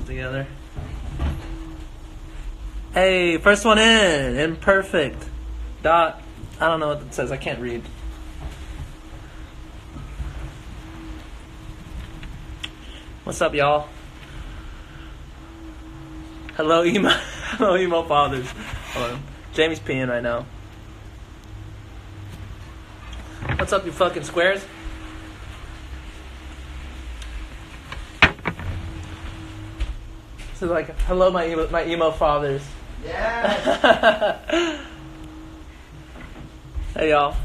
together. Hey, first one in. Imperfect. Dot. I don't know what it says. I can't read. What's up, y'all? Hello, emo. Hello, emo fathers. Hello. Jamie's peeing right now. What's up, you fucking squares? So like, hello, my emo fathers. Yeah. Hey, y'all.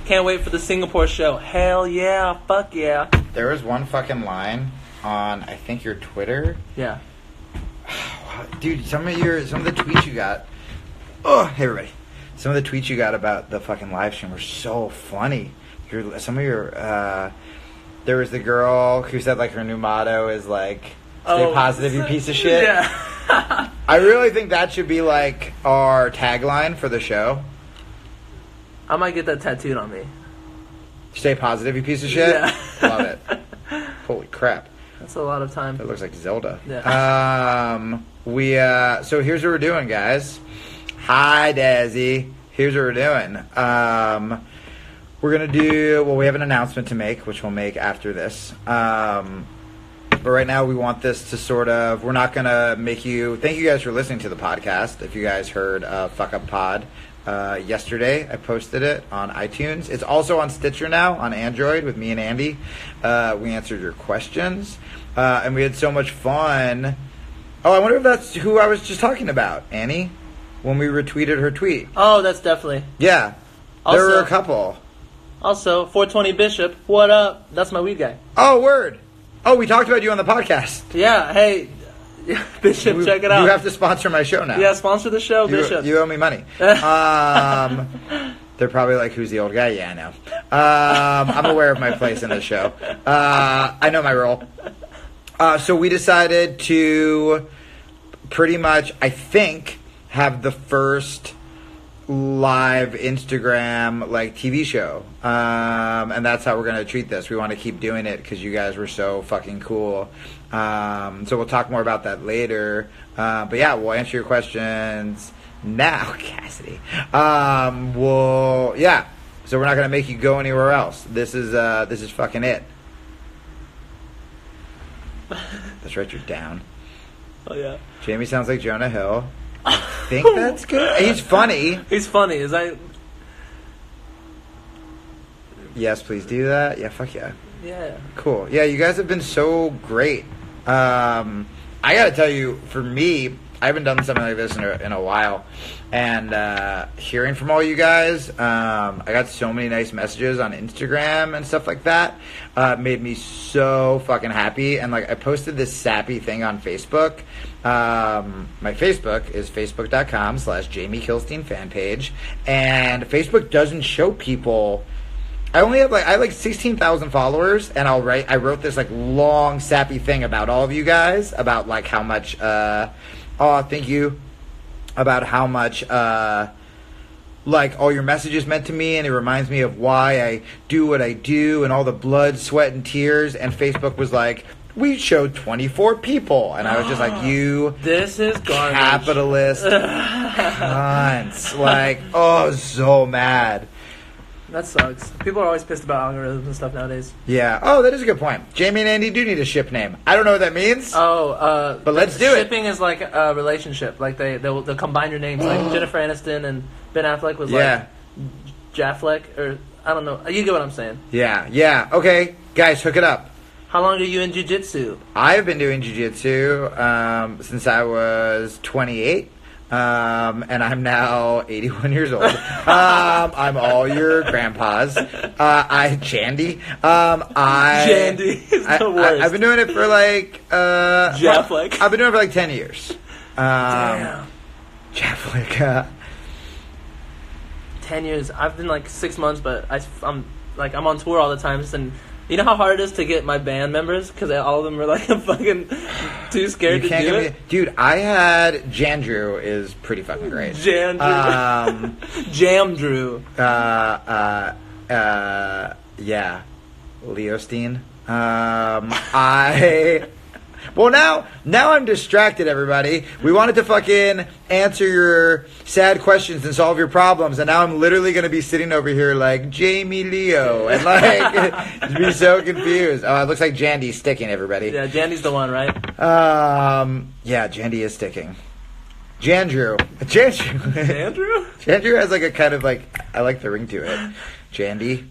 Can't wait for the Singapore show. Hell yeah, fuck yeah. There was one fucking line on, I think, your Twitter. Yeah. Dude, some of the tweets you got. Oh, hey everybody. Some of the tweets you got about the fucking live stream were so funny. There was the girl who said like her new motto is like, stay positive, you piece of shit. Yeah. I really think that should be like our tagline for the show. I might get that tattooed on me. Stay positive, you piece of shit. Yeah. Love it. Holy crap. That's a lot of time. That looks like Zelda. Yeah. So here's what we're doing, guys. Hi, Dazzy. Here's what we're doing. We're going to do, we have an announcement to make, which we'll make after this. But right now we want this to sort of, we're not going to make you, thank you guys for listening to the podcast. If you guys heard Fuck Up Pod yesterday, I posted it on iTunes. It's also on Stitcher now, on Android, with me and Andy. We answered your questions, and we had so much fun. Oh, I wonder if that's who I was just talking about, Annie, when we retweeted her tweet. Oh, that's definitely. Yeah. There were a couple. Also, 420 Bishop, what up? That's my weed guy. Oh, word. Oh, we talked about you on the podcast. Yeah, hey, Bishop, check it out. You have to sponsor my show now. Yeah, sponsor the show, Bishop. You owe me money. They're probably like, who's the old guy? Yeah, I know. I'm aware of my place in the show. I know my role. So we decided to pretty much, I think, have the first live Instagram like TV show, and that's how we're gonna treat this. We want to keep doing it because you guys were so fucking cool. So we'll talk more about that later. But yeah, we'll answer your questions now, Cassidy. Yeah. So we're not gonna make you go anywhere else. This is fucking it. That's right. You're down. Oh yeah. Jamie sounds like Jonah Hill. I think that's good. He's funny. He's funny. Is that? Yes, please do that. Yeah, fuck yeah. Yeah. Cool. Yeah, you guys have been so great. I gotta tell you, for me, I haven't done something like this in a while, and hearing from all you guys, I got so many nice messages on Instagram and stuff like that. Made me so fucking happy, and like I posted this sappy thing on Facebook. My Facebook is facebook.com/Jamie Kilstein fan page, and Facebook doesn't show people. I have 16,000 followers, and I wrote this like long sappy thing about all of you guys, about like how much thank you, about how much like all your messages meant to me, and it reminds me of why I do what I do, and all the blood, sweat, and tears. And Facebook was like, we showed 24 people, and I was just like, you this is garbage. Capitalist cunts. Like, oh, so mad. That sucks. People are always pissed about algorithms and stuff nowadays. Yeah. Oh, that is a good point. Jamie and Andy do need a ship name. I don't know what that means. Oh, but let's do it. Shipping is like a relationship. Like they'll combine your names. Like Jennifer Aniston and Ben Affleck was like Jaffleck, or I don't know. You get what I'm saying? Yeah. Okay, guys, hook it up. How long are you in jiu-jitsu? I've been doing jiu-jitsu since I was 28. And I'm now 81 years old. I'm all your grandpas. Jandy. Jandy is the worst. I've been doing it for like, Jaffleck. I've been doing it for like 10 years. Damn. Jaffleck. 10 years. I've been like 6 months, but I'm on tour all the time. And you know how hard it is to get my band members? Because all of them are like fucking too scared to do it. Dude, I had Jandrew is pretty fucking great. Jandrew. Jamdrew. Yeah. Leosteen. Well, now I'm distracted, everybody. We wanted to fucking answer your sad questions and solve your problems, and now I'm literally going to be sitting over here like Jamie Leo and like be so confused. Oh, it looks like Jandy's sticking, everybody. Yeah, Jandy's the one, right? Yeah, Jandy is sticking. Jandrew. Andrew? Jandrew has like a kind of like, I like the ring to it. Jandy.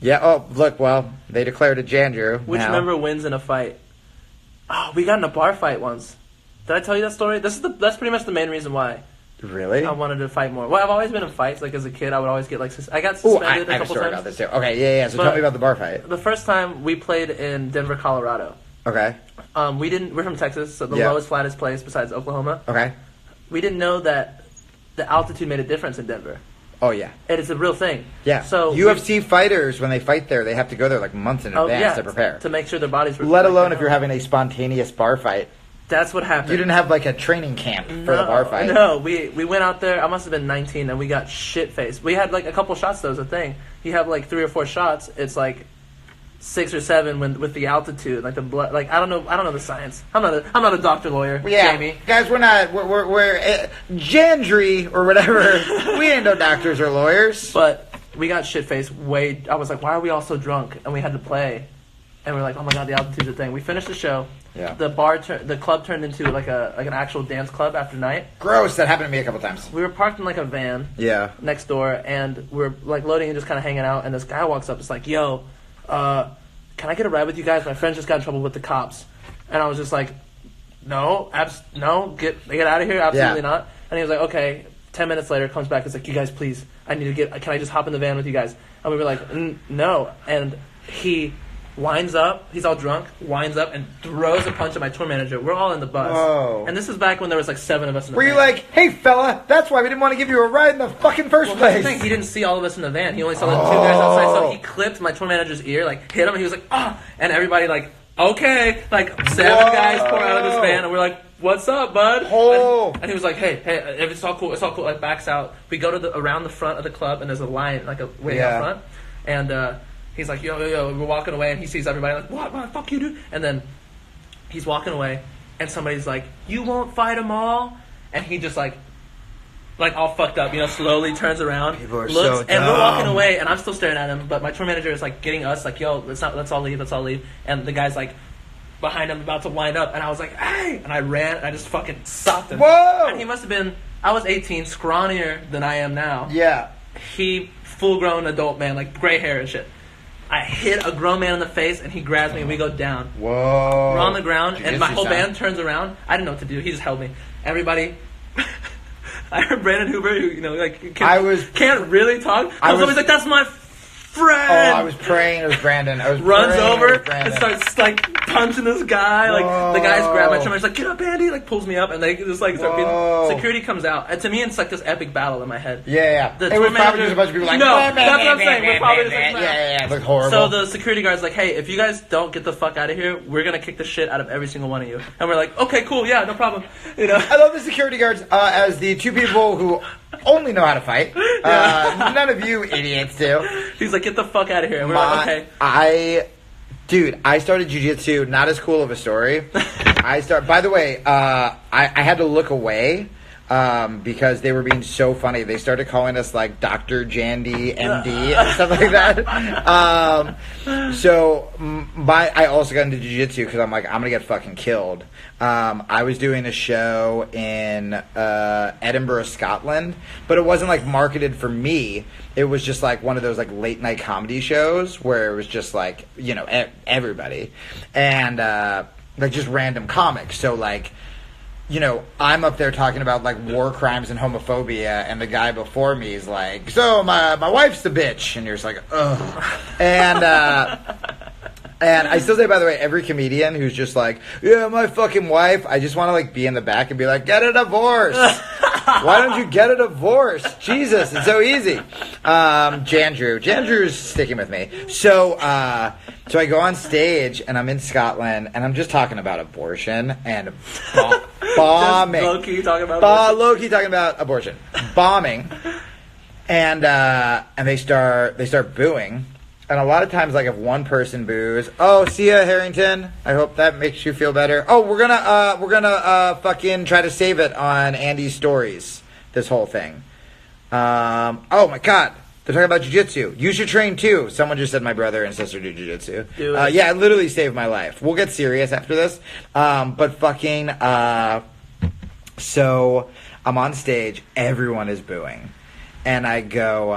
Yeah, oh, look, well, they declared it Jandrew. Which now. member wins in a fight? Oh, we got in a bar fight once. Did I tell you that story? That's pretty much the main reason why Really? I wanted to fight more. Well, I've always been in fights. Like, as a kid, I would always get, like, I got Oh, suspended I a have a couple story times. about this too. Okay, yeah. So tell me about the bar fight. The first time we played in Denver, Colorado. Okay. We're from Texas, so the Yeah. lowest, flattest place besides Oklahoma. Okay. We didn't know that the altitude made a difference in Denver. Oh, yeah. And it's a real thing. Yeah. So UFC fighters, when they fight there, they have to go there like months in advance to prepare. to make sure their bodies were. Let alone if you're having a spontaneous bar fight. That's what happened. You didn't have like a training camp for the bar fight. No, we went out there. I must have been 19, and we got shit faced. We had like a couple shots. Though, was the thing. You have like 3 or 4 shots. It's like 6 or 7 with the altitude, like the blood. Like I don't know the science. I'm not a doctor lawyer. Yeah, Jamie. guys, we're Jandry or whatever. We ain't no doctors or lawyers. But we got shit faced. I was like, why are we all so drunk? And we had to play. And we were like, oh my god, the altitude's a thing. We finished the show. Yeah. The club turned into like an actual dance club after night. Gross. That happened to me a couple times. We were parked in like a van. Yeah. Next door, and we're like loading and just kind of hanging out. And this guy walks up. It's like, yo, can I get a ride with you guys? My friend just got in trouble with the cops. And I was just like, no, get out of here. Absolutely not. And he was like, okay. 10 minutes later, comes back. It's like, you guys, please, can I just hop in the van with you guys? And we were like, no. And he winds up, he's all drunk, winds up and throws a punch at my tour manager. We're all in the bus. Whoa. And this is back when there was like 7 of us in the Were van. you like, hey fella, that's why we didn't want to give you a ride in the fucking first Well, that's place? the thing. He didn't see all of us in the van. He only saw the 2 guys outside. So he clipped my tour manager's ear, like hit him, and he was like, ah! And everybody like, okay, like 7 guys pour out of this van, and we're like, what's up, bud? Oh. And he was like, hey, if it's all cool, like backs out. We go to around the front of the club, and there's a line like a way out front, and he's like, yo, we're walking away, and he sees everybody like, what, fuck you, dude? And then he's walking away, and somebody's like, you won't fight them all? And he just like all fucked up, slowly turns around, People are looks, so and we're dumb. walking away, and I'm still staring at him, but my tour manager is like getting us, like, yo, let's all leave, and the guy's like behind him about to wind up, and I was like, hey, and I ran, and I just fucking socked him. Whoa! And he must have been, I was 18, scrawnier than I am now. Yeah. He, full-grown adult man, like gray hair and shit. I hit a grown man in the face, and he grabs me, and we go down. Whoa. We're on the ground, and my whole Jiu-jitsu band turns around. I didn't know what to do. He just held me. Everybody... I heard Brandon Hoover, who, can't really talk. Somebody's like, that's my friend! Oh, I was praying it was Brandon. Runs over and starts, like, punching this guy. Like, the guy's grabbed my tremor. He's like, get up, Andy! Like, pulls me up, and they just, like, start beating. Security comes out. And to me, it's like this epic battle in my head. Yeah. The It was tour probably manager- just a bunch of people like, No, that's what I'm saying. We're probably just like, yeah. It looked horrible. So the security guard's like, hey, if you guys don't get the fuck out of here, we're going to kick the shit out of every single one of you. And we're like, okay, cool, yeah, no problem. I love the security guards as the 2 people who only know how to fight. None of you idiots do. He's like, get the fuck out of here. And we're like, okay. I started jiu-jitsu, not as cool of a story. By the way, I had to look away because they were being so funny. They started calling us like Dr. Jandy, MD, and stuff like that. I also got into jiu-jitsu because I'm like, I'm going to get fucking killed. I was doing a show in Edinburgh, Scotland, but it wasn't like marketed for me. It was just like one of those like late night comedy shows where it was just like, everybody and like just random comics. So like, I'm up there talking about like war crimes and homophobia, and the guy before me is like, so my wife's the bitch, and you're just like, ugh. And I still say, by the way, every comedian who's just like, yeah, my fucking wife, I just want to like be in the back and be like, get a divorce. Why don't you get a divorce? Jesus, it's so easy. Jandrew's sticking with me. So I go on stage and I'm in Scotland and I'm just talking about abortion and bombing. Just low-key talking about abortion. Low-key talking about abortion. Bombing. And they start booing. And a lot of times, like if one person boos, oh, see ya, Harrington. I hope that makes you feel better. Oh, we're gonna fucking try to save it on Andy's stories. This whole thing. Oh my god, they're talking about jiu-jitsu. You should train too. Someone just said my brother and sister do jiu-jitsu. Do it. Yeah, it literally saved my life. We'll get serious after this. But fucking, so I'm on stage. Everyone is booing, and I go,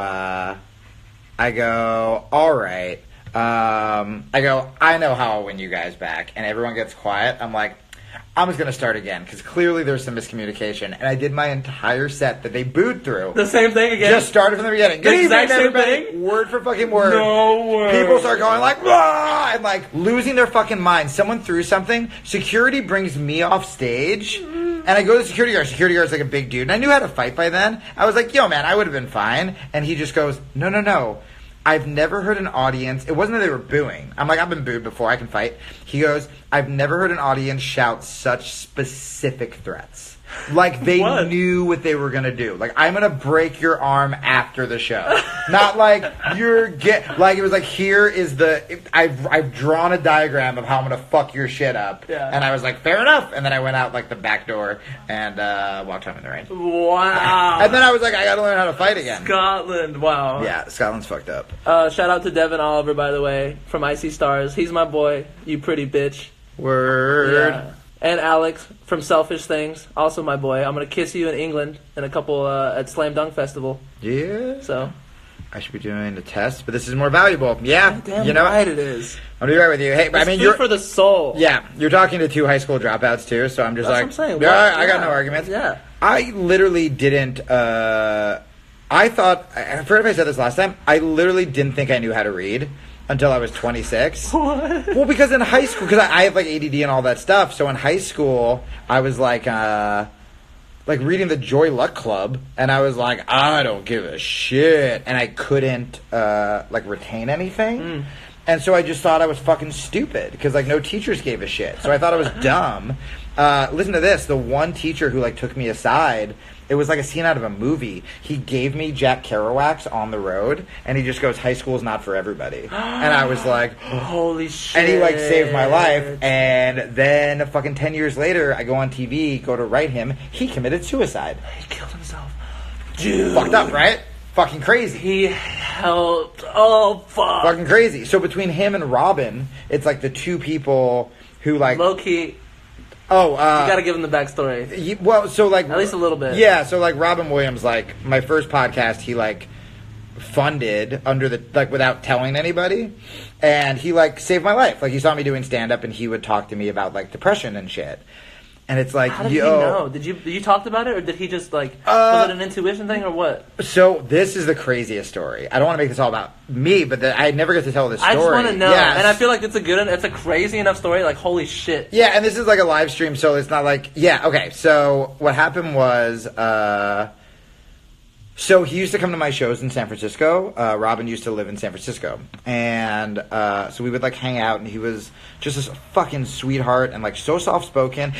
all right. I know how I'll win you guys back. And everyone gets quiet. I'm like, I'm just going to start again. Because clearly there's some miscommunication. And I did my entire set that they booed through. The same thing again? Just started from the beginning. Good evening, exact same everybody. thing? Word for fucking word. No way. People start going like, "Wah!" and like losing their fucking mind. Someone threw something. Security brings me off stage. And I go to the security guard. Security guard's like a big dude. And I knew how to fight by then. I was like, yo, man, I would have been fine. And he just goes, no. I've never heard an audience. It wasn't that they were booing. I'm like, I've been booed before. I can fight. He goes, I've never heard an audience shout such specific threats. Like they knew what they were gonna do. Like I'm gonna break your arm after the show. Not like like it was like here is I've drawn a diagram of how I'm gonna fuck your shit up. Yeah. And I was like, fair enough. And then I went out like the back door and walked home in the rain. Wow. And then I was like, I gotta learn how to fight again. Scotland, wow. Yeah, Scotland's fucked up. Shout out to Devin Oliver, by the way, from Icy Stars. He's my boy, you pretty bitch. Word. Yeah. And Alex from Selfish Things, also my boy. I'm gonna kiss you in England in a couple at Slam Dunk Festival. Yeah. So I should be doing a test, but this is more valuable. Yeah. damn you know right it is. I'm gonna be right with you. Hey, but I mean, you're for the soul. Yeah, you're talking to two high school dropouts too, so I'm just That's what I'm saying. yeah, I got no arguments. Yeah. I literally didn't. I thought. I forgot if I said this last time. I literally didn't think I knew how to read until I was 26. What? Well, because in high school, because I have like ADD and all that stuff. So in high school, I was like reading the Joy Luck Club, and I was like, I don't give a shit, and I couldn't like retain anything. And so I just thought I was fucking stupid because like no teachers gave a shit. So I thought I was dumb. Listen to this. The one teacher who like took me aside, it was like a scene out of a movie. He gave me Jack Kerouac's On the Road, and he just goes, high school's not for everybody. And I was like, holy shit. And he like saved my life. And then fucking 10 years later, I go on TV, go to write him. He committed suicide. He killed himself. Dude. Fucked up, right? Fucking crazy. He helped. Oh, fuck. Fucking crazy. So between him and Robin, it's like the two people who like... Low key. Oh, you gotta give him the backstory. Well, so like... At least a little bit. Yeah, so like Robin Williams, like my first podcast, he like funded under the... like without telling anybody. And he like saved my life. Like he saw me doing stand-up and he would talk to me about like depression and shit. And it's like, how did he know? Did you talked about it, or did he just like was it an intuition thing or what? So this is the craziest story. I don't want to make this all about me, but I never get to tell this story. I just want to know, yes. And I feel like it's a crazy enough story. Like holy shit. Yeah, and this is like a live stream, so it's not like okay. So what happened was, so he used to come to my shows in San Francisco. Robin used to live in San Francisco, and so we would like hang out, and he was just this fucking sweetheart and like so soft spoken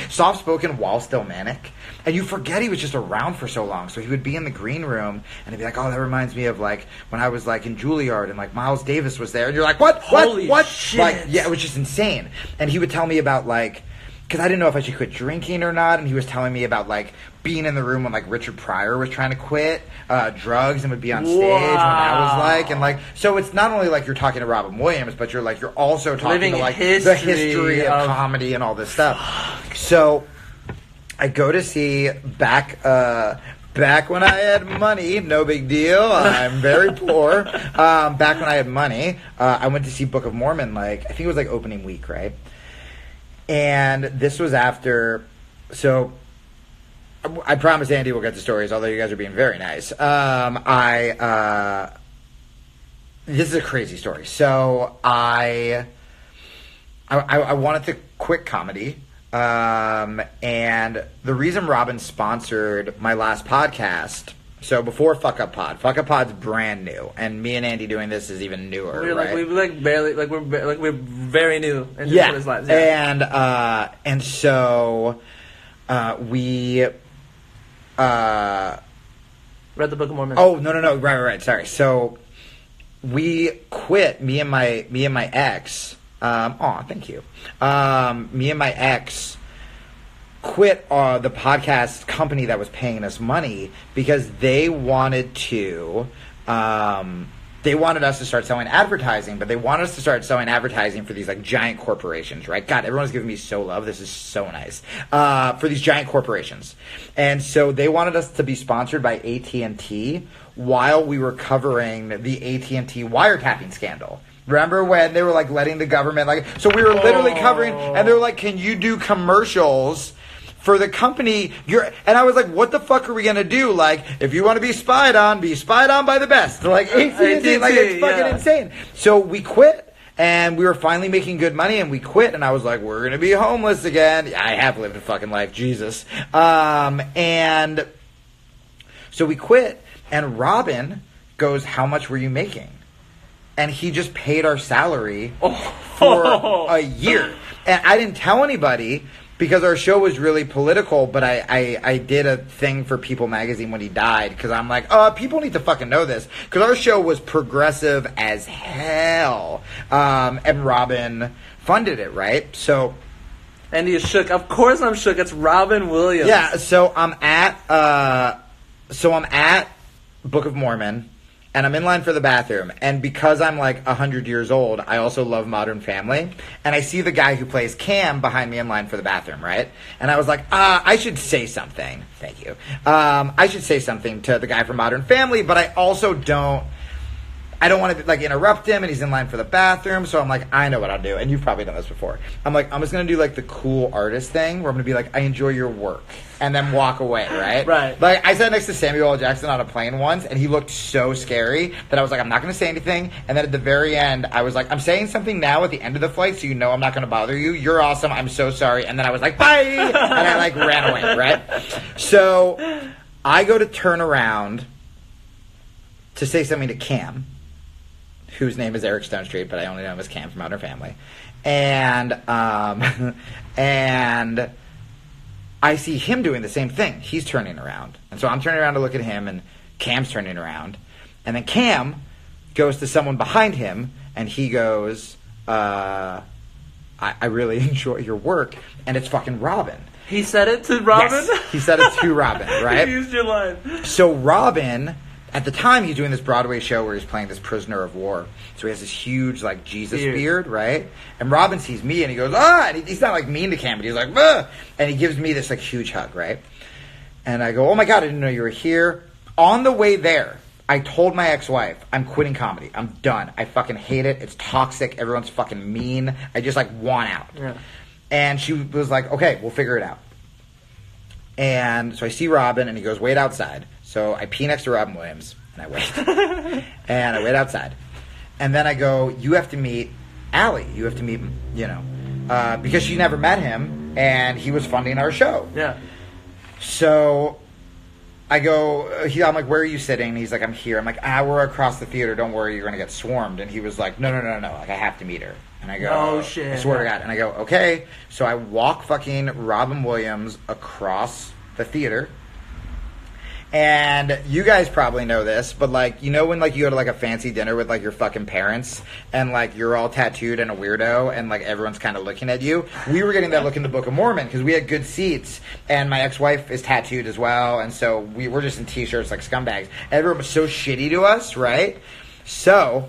while still manic. And you forget he was just around for so long. So he would be in the green room, and he'd be like, "Oh, that reminds me of like when I was like in Juilliard, and like Miles Davis was there." And you're like, "What? Holy what? Shit. Like, yeah, it was just insane. And he would tell me about like. Because I didn't know if I should quit drinking or not, and he was telling me about like being in the room when like Richard Pryor was trying to quit drugs and would be on stage when that was like, and like so it's not only like you're talking to Robin Williams, but you're also talking living to like history the history of comedy and all this stuff. So I go to see back when I had money, no big deal. I'm very poor. Back when I had money, I went to see Book of Mormon. Like I think it was like opening week, right? And this was after, so I promise Andy will get the stories, although you guys are being very nice. This is a crazy story. So I wanted to quit comedy. And the reason Robin sponsored my last podcast, so before Fuck Up Pod's brand new, and me and Andy doing this is even newer. We're right? we're very new into this lives. Yeah. And so we read the Book of Mormon. Oh no, right. Sorry. So we quit. Me and my ex. Thank you. Me and my ex quit the podcast company that was paying us money because they wanted to. They wanted us to start selling advertising, but they wanted us to start selling advertising for these like giant corporations, right? God, everyone's giving me so love. This is so nice. For these giant corporations. And so they wanted us to be sponsored by AT&T while we were covering the AT&T wiretapping scandal. Remember when they were like letting the government so we were literally covering, and they were like, can you do commercials for the company? And I was like, what the fuck are we gonna do? Like, if you want to be spied on by the best. Like AT&T, like it's fucking insane. So we quit, and we were finally making good money, and we quit, and I was like, we're gonna be homeless again. I have lived a fucking life, Jesus. And so we quit, and Robin goes, how much were you making? And he just paid our salary for a year. And I didn't tell anybody because our show was really political, but I did a thing for People magazine when he died because I'm like, people need to fucking know this because our show was progressive as hell. And Robin funded it, right? So... Andy is shook. Of course I'm shook. It's Robin Williams. Yeah, so I'm at Book of Mormon. And I'm in line for the bathroom. And because I'm like 100 years old, I also love Modern Family. And I see the guy who plays Cam behind me in line for the bathroom, right? And I was like, I should say something. Thank you. I should say something to the guy from Modern Family, but I also don't want to like interrupt him, and he's in line for the bathroom. So I'm like, I know what I'll do. And you've probably done this before. I'm like, I'm just going to do like the cool artist thing where I'm going to be like, I enjoy your work. And then walk away, right? Right. Like, I sat next to Samuel L. Jackson on a plane once, and he looked so scary that I was like, I'm not going to say anything. And then at the very end, I was like, I'm saying something now at the end of the flight, so you know I'm not going to bother you. You're awesome. I'm so sorry. And then I was like, bye! And I, like, ran away, right? So, I go to turn around to say something to Cam, whose name is Eric Stonestreet, but I only know him as Cam from Modern Family. And I see him doing the same thing. He's turning around. And so I'm turning around to look at him, and Cam's turning around. And then Cam goes to someone behind him, and he goes, I really enjoy your work. And it's fucking Robin. He said it to Robin? Yes, he said it to Robin, right? He used your line. So Robin... At the time, he's doing this Broadway show where he's playing this prisoner of war. So he has this huge, like, Jesus beard, right? And Robin sees me, and he goes, and he's not, like, mean to Cam, but he's like, and he gives me this, like, huge hug, right? And I go, oh, my God, I didn't know you were here. On the way there, I told my ex-wife, I'm quitting comedy. I'm done. I fucking hate it. It's toxic. Everyone's fucking mean. I just, like, want out. Yeah. And she was like, okay, we'll figure it out. And so I see Robin, and he goes, wait outside. So I pee next to Robin Williams, and I wait. And I wait outside. And then I go, you have to meet Allie. You have to meet, because she never met him, and he was funding our show. Yeah. So I go, I'm like, where are you sitting? And he's like, I'm here. I'm like, we're across the theater. Don't worry, you're going to get swarmed. And he was like, no. Like, I have to meet her. And I go, oh, shit. I swear to God. And I go, okay. So I walk fucking Robin Williams across the theater. And you guys probably know this, but, like, you know when, like, you go to, like, a fancy dinner with, like, your fucking parents, and, like, you're all tattooed and a weirdo, and, like, everyone's kind of looking at you? We were getting that look in the Book of Mormon, because we had good seats, and my ex-wife is tattooed as well, and so we were just in T-shirts like scumbags. Everyone was so shitty to us, right? So,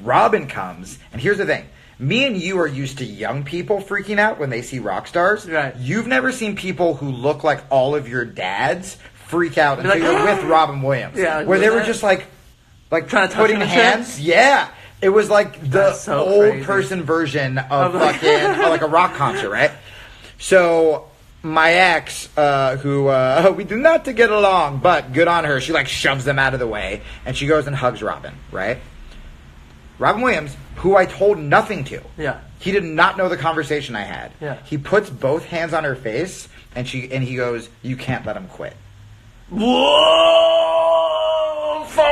Robin comes, and here's the thing. Me and you are used to young people freaking out when they see rock stars. Right. You've never seen people who look like all of your dads freak out until you're with Robin Williams. Yeah, where they were just like trying to putting touch hands. Yeah. It was like the so old crazy. person version of fucking like a rock concert, right? So my ex, who we do not to get along, but good on her, she like shoves them out of the way and she goes and hugs Robin, right? Robin Williams, who I told nothing to. Yeah. He did not know the conversation I had. Yeah. He puts both hands on her face and he goes, you can't let him quit. Whoa! Fuck!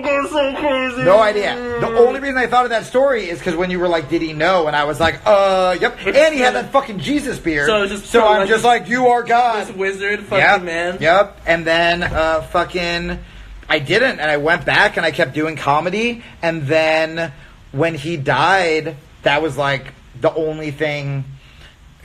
That's so crazy. No idea. The only reason I thought of that story is because when you were like, "Did he know?" and I was like, yep." And he had that fucking Jesus beard. So I'm just like, "You are God." This wizard, fucking man. Yep. And then, I didn't, and I went back and I kept doing comedy, and then when he died, that was like the only thing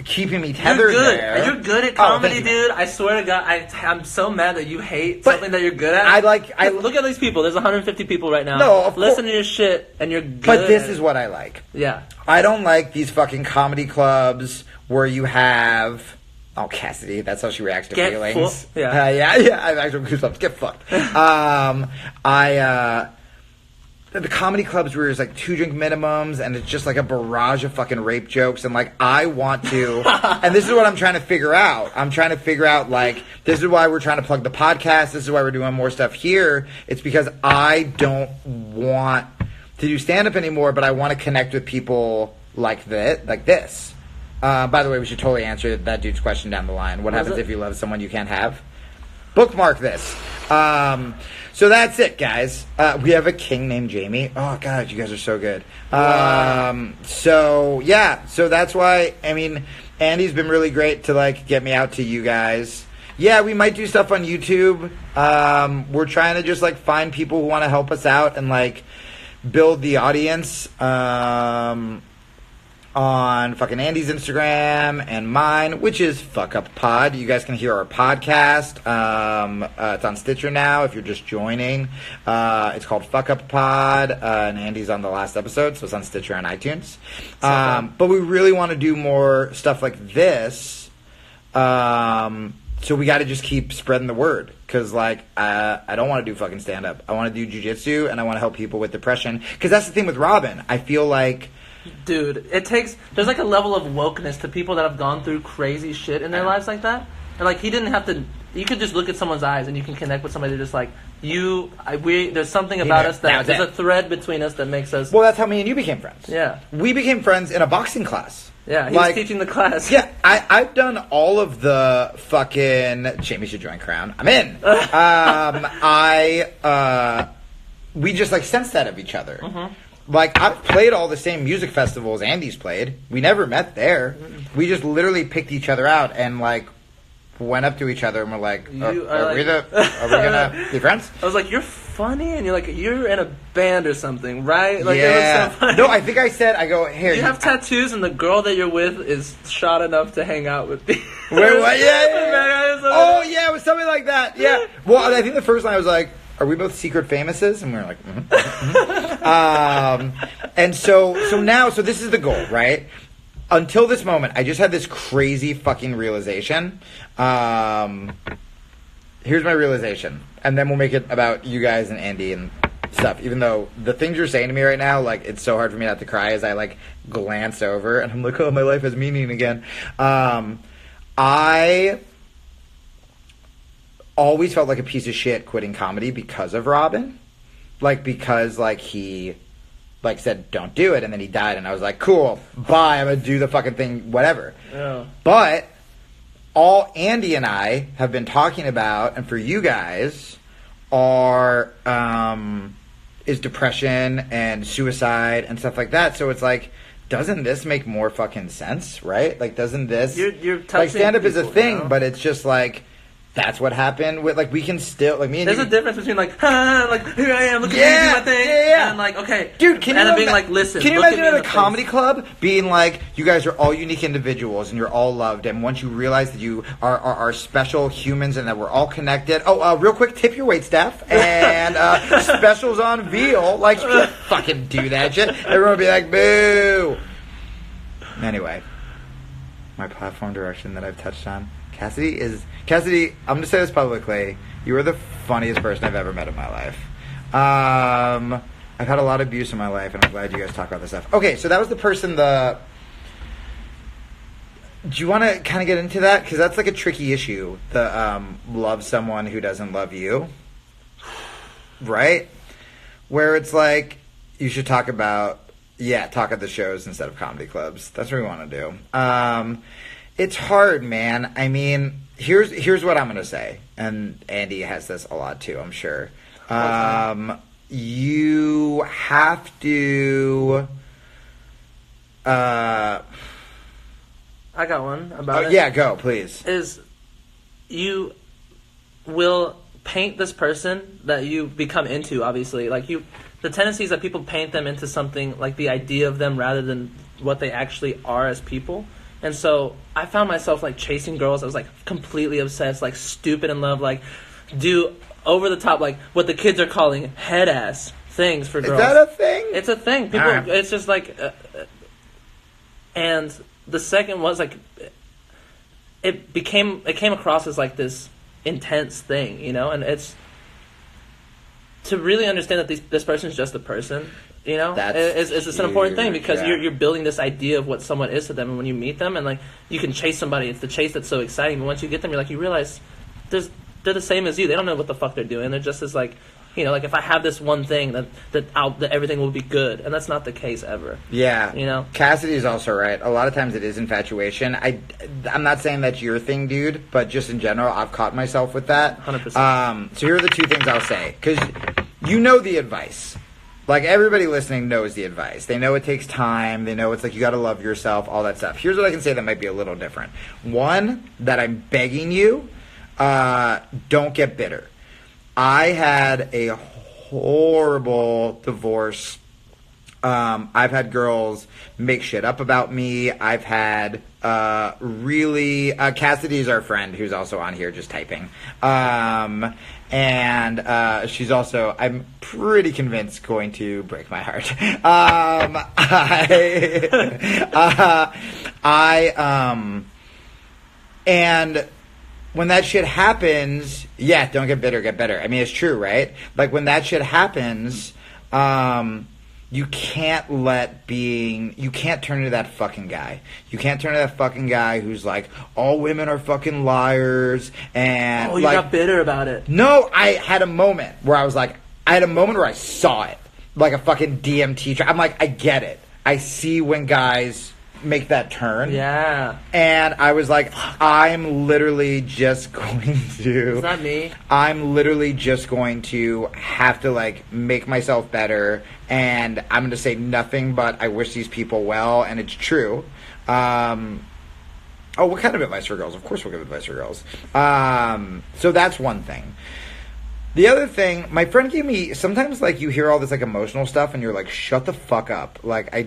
keeping me tethered there. You're good at comedy, dude. I swear to God, I'm so mad that you hate something that you're good at. I look at these people. There's 150 people right now. No, listen to your shit, and you're good. But this is what I like. Yeah, I don't like these fucking comedy clubs where you have. Oh, Cassidy, that's how she reacts to feelings. Yeah. Yeah, I have actual goosebumps. Get fucked. The comedy clubs where there's like 2 drink minimums and it's just like a barrage of fucking rape jokes, and like I want to, and this is what I'm trying to figure out. I'm trying to figure out, like, this is why we're trying to plug the podcast. This is why we're doing more stuff here. It's because I don't want to do stand up anymore, but I want to connect with people like this. By the way, we should totally answer that dude's question down the line. What happens if you love someone you can't have? Bookmark this. So that's it, guys. We have a king named Jamie. Oh, God, you guys are so good. So that's why, I mean, Andy's been really great to, like, get me out to you guys. Yeah, we might do stuff on YouTube. We're trying to just, like, find people who want to help us out and, like, build the audience. On fucking Andy's Instagram and mine, which is Fuck Up Pod. You guys can hear our podcast. It's on Stitcher now if you're just joining. It's called Fuck Up Pod, and Andy's on the last episode, so it's on Stitcher and iTunes. But we really want to do more stuff like this. So we got to just keep spreading the word. Because, like, I don't want to do fucking stand-up. I want to do jujitsu, and I want to help people with depression. Because that's the thing with Robin. I feel like... Dude, there's like a level of wokeness to people that have gone through crazy shit in their lives like that. And like, he didn't have to, you could just look at someone's eyes and you can connect with somebody just like, there's something about us there's a thread between us that makes us. Well, that's how me and you became friends. Yeah. We became friends in a boxing class. Yeah, he was teaching the class. Yeah, I've done all of the fucking, Jamie should join Crown. I'm in. We just like sensed that of each other. Mm-hmm. Like, I've played all the same music festivals Andy's played. We never met there. We just literally picked each other out and, like, went up to each other and were like, are we gonna be friends? I was like, you're funny, and you're like, you're in a band or something, right? Like, yeah. It was so funny. No, I think I said, here. You have tattoos, and the girl that you're with is shot enough to hang out with me. Wait, what? Yeah. Oh, yeah, it was something like that. Yeah. Well, I think the first line I was like, are we both secret famouses? And we were like, and so this is the goal, right? Until this moment, I just had this crazy fucking realization. Here's my realization. And then we'll make it about you guys and Andy and stuff. Even though the things you're saying to me right now, like, it's so hard for me not to cry as I, like, glance over. And I'm like, oh, my life has meaning again. I always felt like a piece of shit quitting comedy because of Robin. Like, because, like, he, like, said, don't do it, and then he died, and I was like, cool, bye, I'm gonna do the fucking thing, whatever. Yeah. But all Andy and I have been talking about, and for you guys, are, is depression and suicide and stuff like that. So it's like, doesn't this make more fucking sense, right? Like, doesn't this... You're like, stand-up is a thing, but it's just like... That's what happened with, like, we can still, like, me and There's a difference between, like, like, here I am, look at me do my thing, and, like, okay. Dude, can you and then being like, listen, can you look imagine at me at a comedy club being like, you guys are all unique individuals, and you're all loved, and once you realize that you are special humans, and that we're all connected, real quick, tip your waitstaff, and specials on veal, like, you can't fucking do that shit. Everyone would be like, boo. Anyway, my platform direction that I've touched on. Cassidy, I'm going to say this publicly. You are the funniest person I've ever met in my life. I've had a lot of abuse in my life, and I'm glad you guys talk about this stuff. Okay, so that was the person, do you want to kind of get into that? Because that's like a tricky issue, love someone who doesn't love you. Right? Where it's like, you should talk at the shows instead of comedy clubs. That's what we want to do. It's hard, man. I mean, here's what I'm going to say. And Andy has this a lot, too, I'm sure. You have to... I got one about it. Yeah, go, please. You will paint this person that you become into, obviously. Like, the tendency is that people paint them into something, like the idea of them rather than what they actually are as people. And so I found myself, like, chasing girls. I was, like, completely obsessed, like, stupid in love, like, do over the top, like, what the kids are calling head ass things for girls. Is that a thing? It's a thing. People, Right. It's just like, and the second was like, it came across as like this intense thing, you know, and it's to really understand that this person's just a person, you know, it's an important thing because yeah. you're building this idea of what someone is to them, and when you meet them, and like you can chase somebody, it's the chase that's so exciting, but once you get them, you're like, you realize they're the same as you. They don't know what the fuck they're doing. They're just as like, you know, like if I have this one thing that everything will be good, and that's not the case ever. Yeah. You know? Cassidy's also right. A lot of times it is infatuation. I'm not saying that's your thing, dude, but just in general, I've caught myself with that. 100%. So here are the two things I'll say. Because you know the advice. Like, everybody listening knows the advice. They know it takes time. They know it's like you got to love yourself, all that stuff. Here's what I can say that might be a little different. One, that I'm begging you, don't get bitter. I had a horrible divorce. I've had girls make shit up about me. I've had really... Cassidy's our friend who's also on here just typing. And she's also, I'm pretty convinced, going to break my heart. And when that shit happens, yeah, don't get bitter, get better. I mean, it's true, right? Like, when that shit happens, you can't turn into that fucking guy. You can't turn into that fucking guy who's like, all women are fucking liars, and you got bitter about it. No, I had a moment where I saw it. Like a fucking DMT. I'm like, I get it. I see when guys make that turn. Yeah. And I was like, I'm literally just going to... It's not me. I'm literally just going to have to, like, make myself better, and I'm going to say nothing but I wish these people well, and it's true. What kind of advice for girls? Of course we'll give advice for girls. So that's one thing. The other thing, my friend gave me, sometimes, like, you hear all this, like, emotional stuff, and you're like, shut the fuck up. Like, I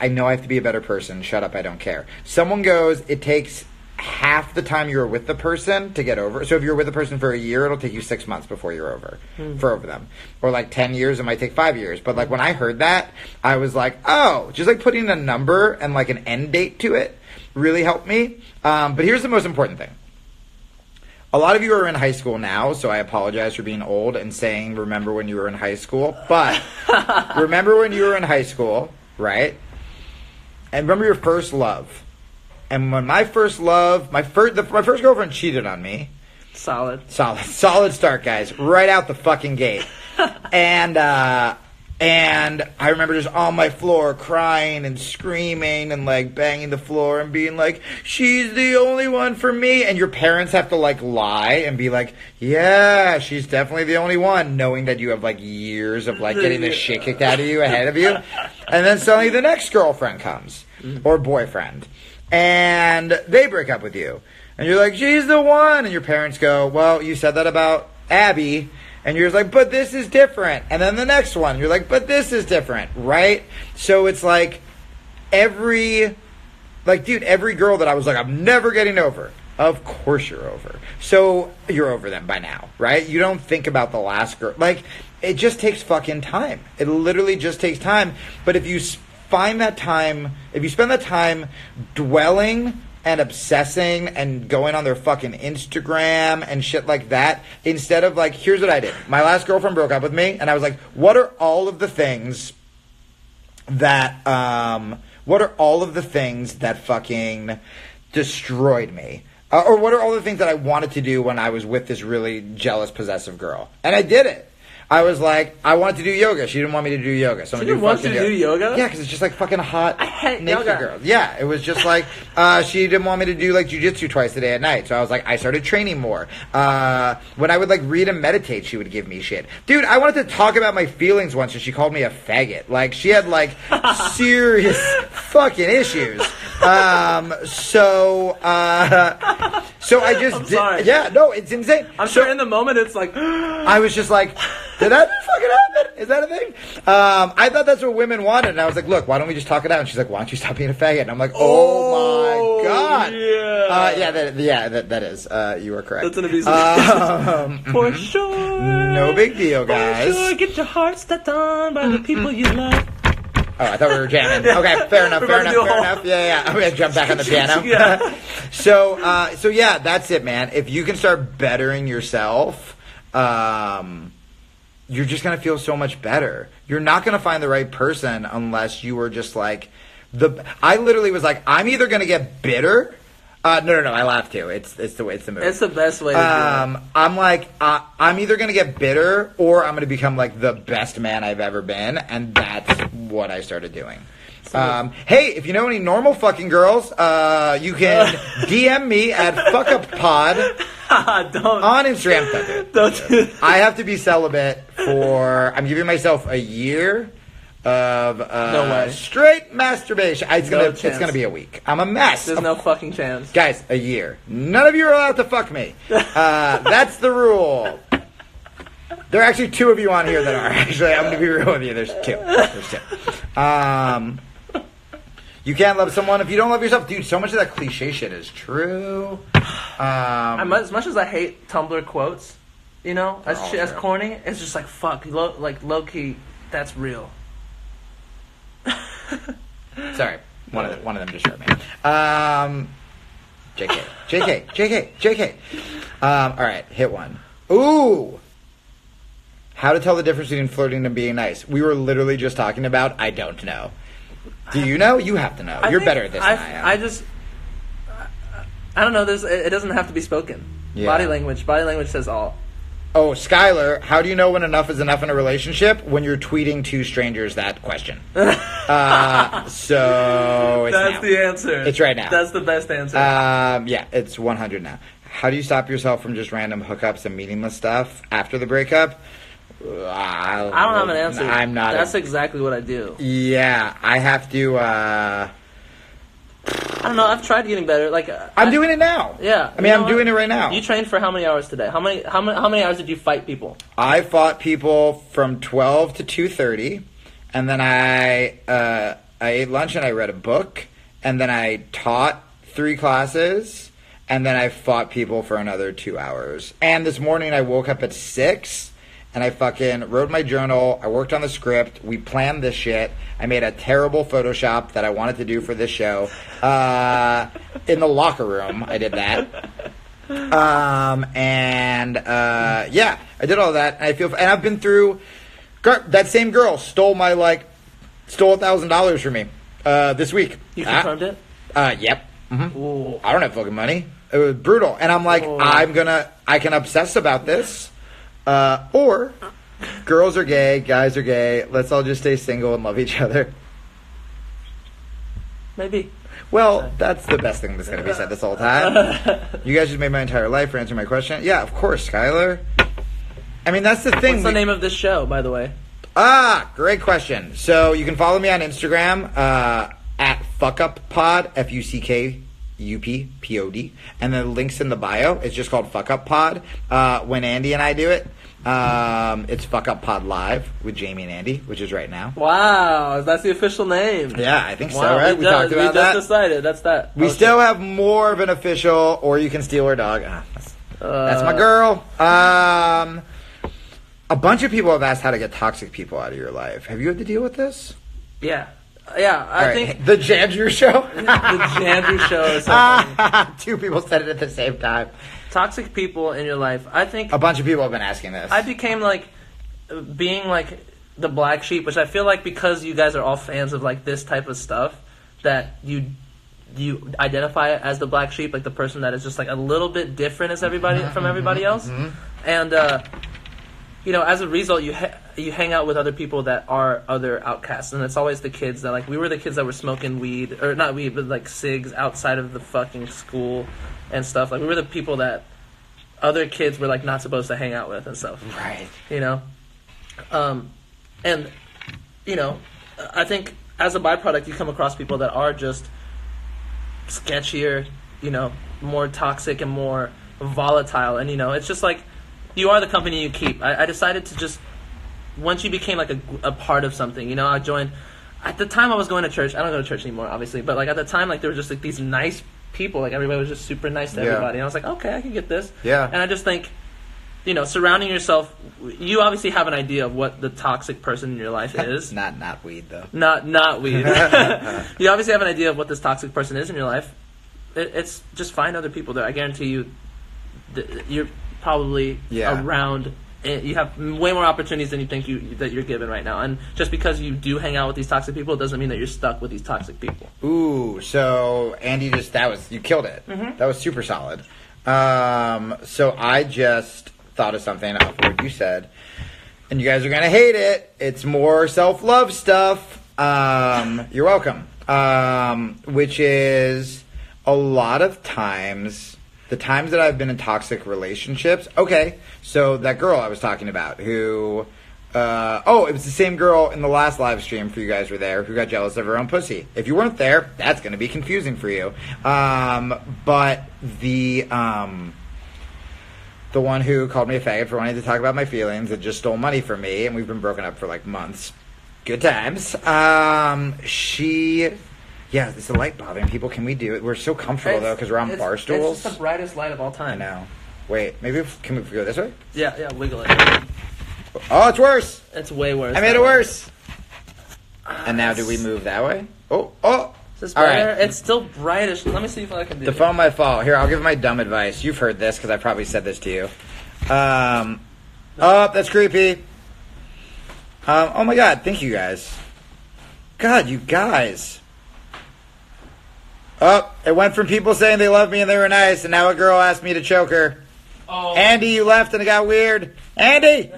know I have to be a better person. Shut up, I don't care. Someone goes, it takes half the time you're with the person to get over. So if you're with a person for a year, it'll take you 6 months before you're over them. Or, like, 10 years, it might take 5 years. But, like, when I heard that, I was like, oh, just, like, putting a number and, like, an end date to it really helped me. But here's the most important thing. A lot of you are in high school now, so I apologize for being old and saying remember when you were in high school. But remember when you were in high school, right? And remember your first love. And when my first love, my first girlfriend cheated on me. Solid start, guys. Right out the fucking gate. And I remember just on my floor crying and screaming and, like, banging the floor and being like, she's the only one for me. And your parents have to, like, lie and be like, yeah, she's definitely the only one, knowing that you have, like, years of, like, getting the shit kicked out of you ahead of you. And then suddenly the next girlfriend comes, or boyfriend, and they break up with you. And you're like, she's the one. And your parents go, well, you said that about Abby. And you're just like, but this is different. And then the next one, you're like, but this is different, right? So it's like every girl that I was like, I'm never getting over. Of course you're over. So you're over them by now, right? You don't think about the last girl. Like, it just takes fucking time. It literally just takes time. But if you spend that time dwelling and obsessing and going on their fucking Instagram and shit like that, instead of, like, here's what I did. My last girlfriend broke up with me, and I was like, what are all of the things that fucking destroyed me? Or what are all the things that I wanted to do when I was with this really jealous, possessive girl? And I did it. I was like, I wanted to do yoga. She didn't want me to do yoga. So she didn't want you to do yoga? Yeah, because it's just like fucking hot I hate naked yoga. girls. Yeah, it was just like, she didn't want me to do, like, jujitsu twice a day at night. So I was like, I started training more. When I would, like, read and meditate, she would give me shit. Dude, I wanted to talk about my feelings once and she called me a faggot. Like, she had, like, serious fucking issues. So I just I'm sorry. Yeah, no, it's insane. I'm sure in the moment it's like, I was just like, did that fucking happen? Is that a thing? I thought that's what women wanted, and I was like, look, why don't we just talk it out? And she's like, why don't you stop being a faggot? And I'm like, oh my god. That is. You are correct. That's an abusive. For sure. No big deal, guys. For sure, get your heart stepped on by the people you love. Oh, I thought we were jamming. Okay, fair enough. Yeah. I'm gonna jump back on the piano. Yeah. So yeah, that's it, man. If you can start bettering yourself, you're just gonna feel so much better. You're not gonna find the right person unless you are just like I literally was like, I'm either gonna get bitter. No. I laugh too. It's the move. It's the best way to do it. I'm like, I'm either gonna get bitter or I'm gonna become like the best man I've ever been, and that's what I started doing. Hey, if you know any normal fucking girls, you can DM me at fuckuppod on Instagram. Don't do that. I have to be celibate I'm giving myself a year of No way. straight masturbation. It's chance. gonna be a week. I'm a mess. There's no fucking chance. Guys, a year. None of you are allowed to fuck me. That's the rule. There are actually 2 of you on here that are. Actually, I'm going to be real with you. There's two. You can't love someone if you don't love yourself. Dude, so much of that cliche shit is true. As much as I hate Tumblr quotes, as true. corny, it's just like, fuck, low key, that's real. Sorry. One of them just hurt me. JK. All right, hit one. Ooh. How to tell the difference between flirting and being nice. We were literally just talking about, I don't know. Do you know? You have to know. You're better at this than I am. I don't know. It doesn't have to be spoken. Yeah. Body language says all. Oh, Skylar, how do you know when enough is enough in a relationship? When you're tweeting 2 strangers that question. So it's That's now. the answer. It's right now. That's the best answer. Yeah, it's 100 now. How do you stop yourself from just random hookups and meaningless stuff after the breakup? I don't have an answer. I'm not. That's exactly what I do. Yeah, I have to. I don't know. I've tried getting better. I'm doing it now. Yeah. I mean, I'm doing it right now. You trained for how many hours today? How many hours did you fight people? I fought people from 12 to 2:30, and then I ate lunch and I read a book, and then I taught 3 classes, and then I fought people for another 2 hours. And this morning I woke up at 6. And I fucking wrote my journal. I worked on the script. We planned this shit. I made a terrible Photoshop that I wanted to do for this show. In the locker room, I did that. Yeah, I did all that. And and I've been through. That same girl stole $1,000 from me this week. You confirmed it? Yep. Ooh. I don't have fucking money. It was brutal. And I'm like, Ooh. I can obsess about this. Or girls are gay, guys are gay. Let's all just stay single and love each other. Maybe. Well, that's the best thing that's going to be said this whole time. You guys just made my entire life for answering my question. Yeah, of course, Skylar. I mean, that's the thing. What's the name of this show, by the way? Great question. So you can follow me on Instagram at fuckuppod, FUCKUPPOD, and the link's in the bio. It's just called Fuck Up Pod. When Andy and I do it, it's Fuck Up Pod Live with Jamie and Andy, which is right now. Wow, that's the official name. Yeah, I think so, Wow, right? We talked about that. We just decided. That's that. We still have more of an official, or you can steal her dog. That's my girl. A bunch of people have asked how to get toxic people out of your life. Have you had to deal with this? Yeah. Yeah, I think the Jandrew show. the Jandrew show is something. 2 people said it at the same time. Toxic people in your life. I think A bunch of people have been asking this. I became being the black sheep, which I feel like because you guys are all fans of this type of stuff, that you identify as the black sheep, the person that is just a little bit different as everybody from everybody else, and as a result, you hang out with other people that are other outcasts, and it's always the kids that we were the kids that were smoking weed, or not weed, but cigs outside of the fucking school and stuff. We were the people that other kids were not supposed to hang out with and stuff. Right. And I think as a byproduct, you come across people that are just sketchier, more toxic and more volatile. And, it's just like, you are the company you keep. I decided to just, once you became like a part of something, I joined, at the time I was going to church. I don't go to church anymore, obviously, but like at the time, like there were just like these nice people, like everybody was just super nice to everybody. And I was like, okay, I can get this. Yeah. And I just think, surrounding yourself, you obviously have an idea of what the toxic person in your life is. Not weed though. Not weed. You obviously have an idea of what this toxic person is in your life. It's just find other people there. I guarantee you, you're probably around. You have way more opportunities than you think that you're given right now. And just because you do hang out with these toxic people doesn't mean that you're stuck with these toxic people. Ooh, so Andy, you killed it. Mm-hmm. That was super solid. So I just thought of something off what you said, and you guys are gonna hate it. It's more self-love stuff. You're welcome. Which is a lot of times, the times that I've been in toxic relationships. Okay, so that girl I was talking about who, it was the same girl in the last live stream, for you guys were there, who got jealous of her own pussy. If you weren't there, that's going to be confusing for you. But the one who called me a faggot for wanting to talk about my feelings and just stole money from me, and we've been broken up for like months. Good times. Yeah, it's the light bothering people. Can we do it? We're so comfortable, though, because we're on bar stools. It's just the brightest light of all time. I know. Wait, can we go this way? Yeah, wiggle it. Oh, it's worse. It's way worse. I made it worse. And now do we move that way? Oh. Is this better? Right. It's still brightish. Let me see if I can do it. The phone might fall. Here, I'll give my dumb advice. You've heard this, because I probably said this to you. That's creepy. Oh my god, thank you guys. God, you guys. It went from people saying they loved me and they were nice, and now a girl asked me to choke her. Oh. Andy, you left and it got weird. Andy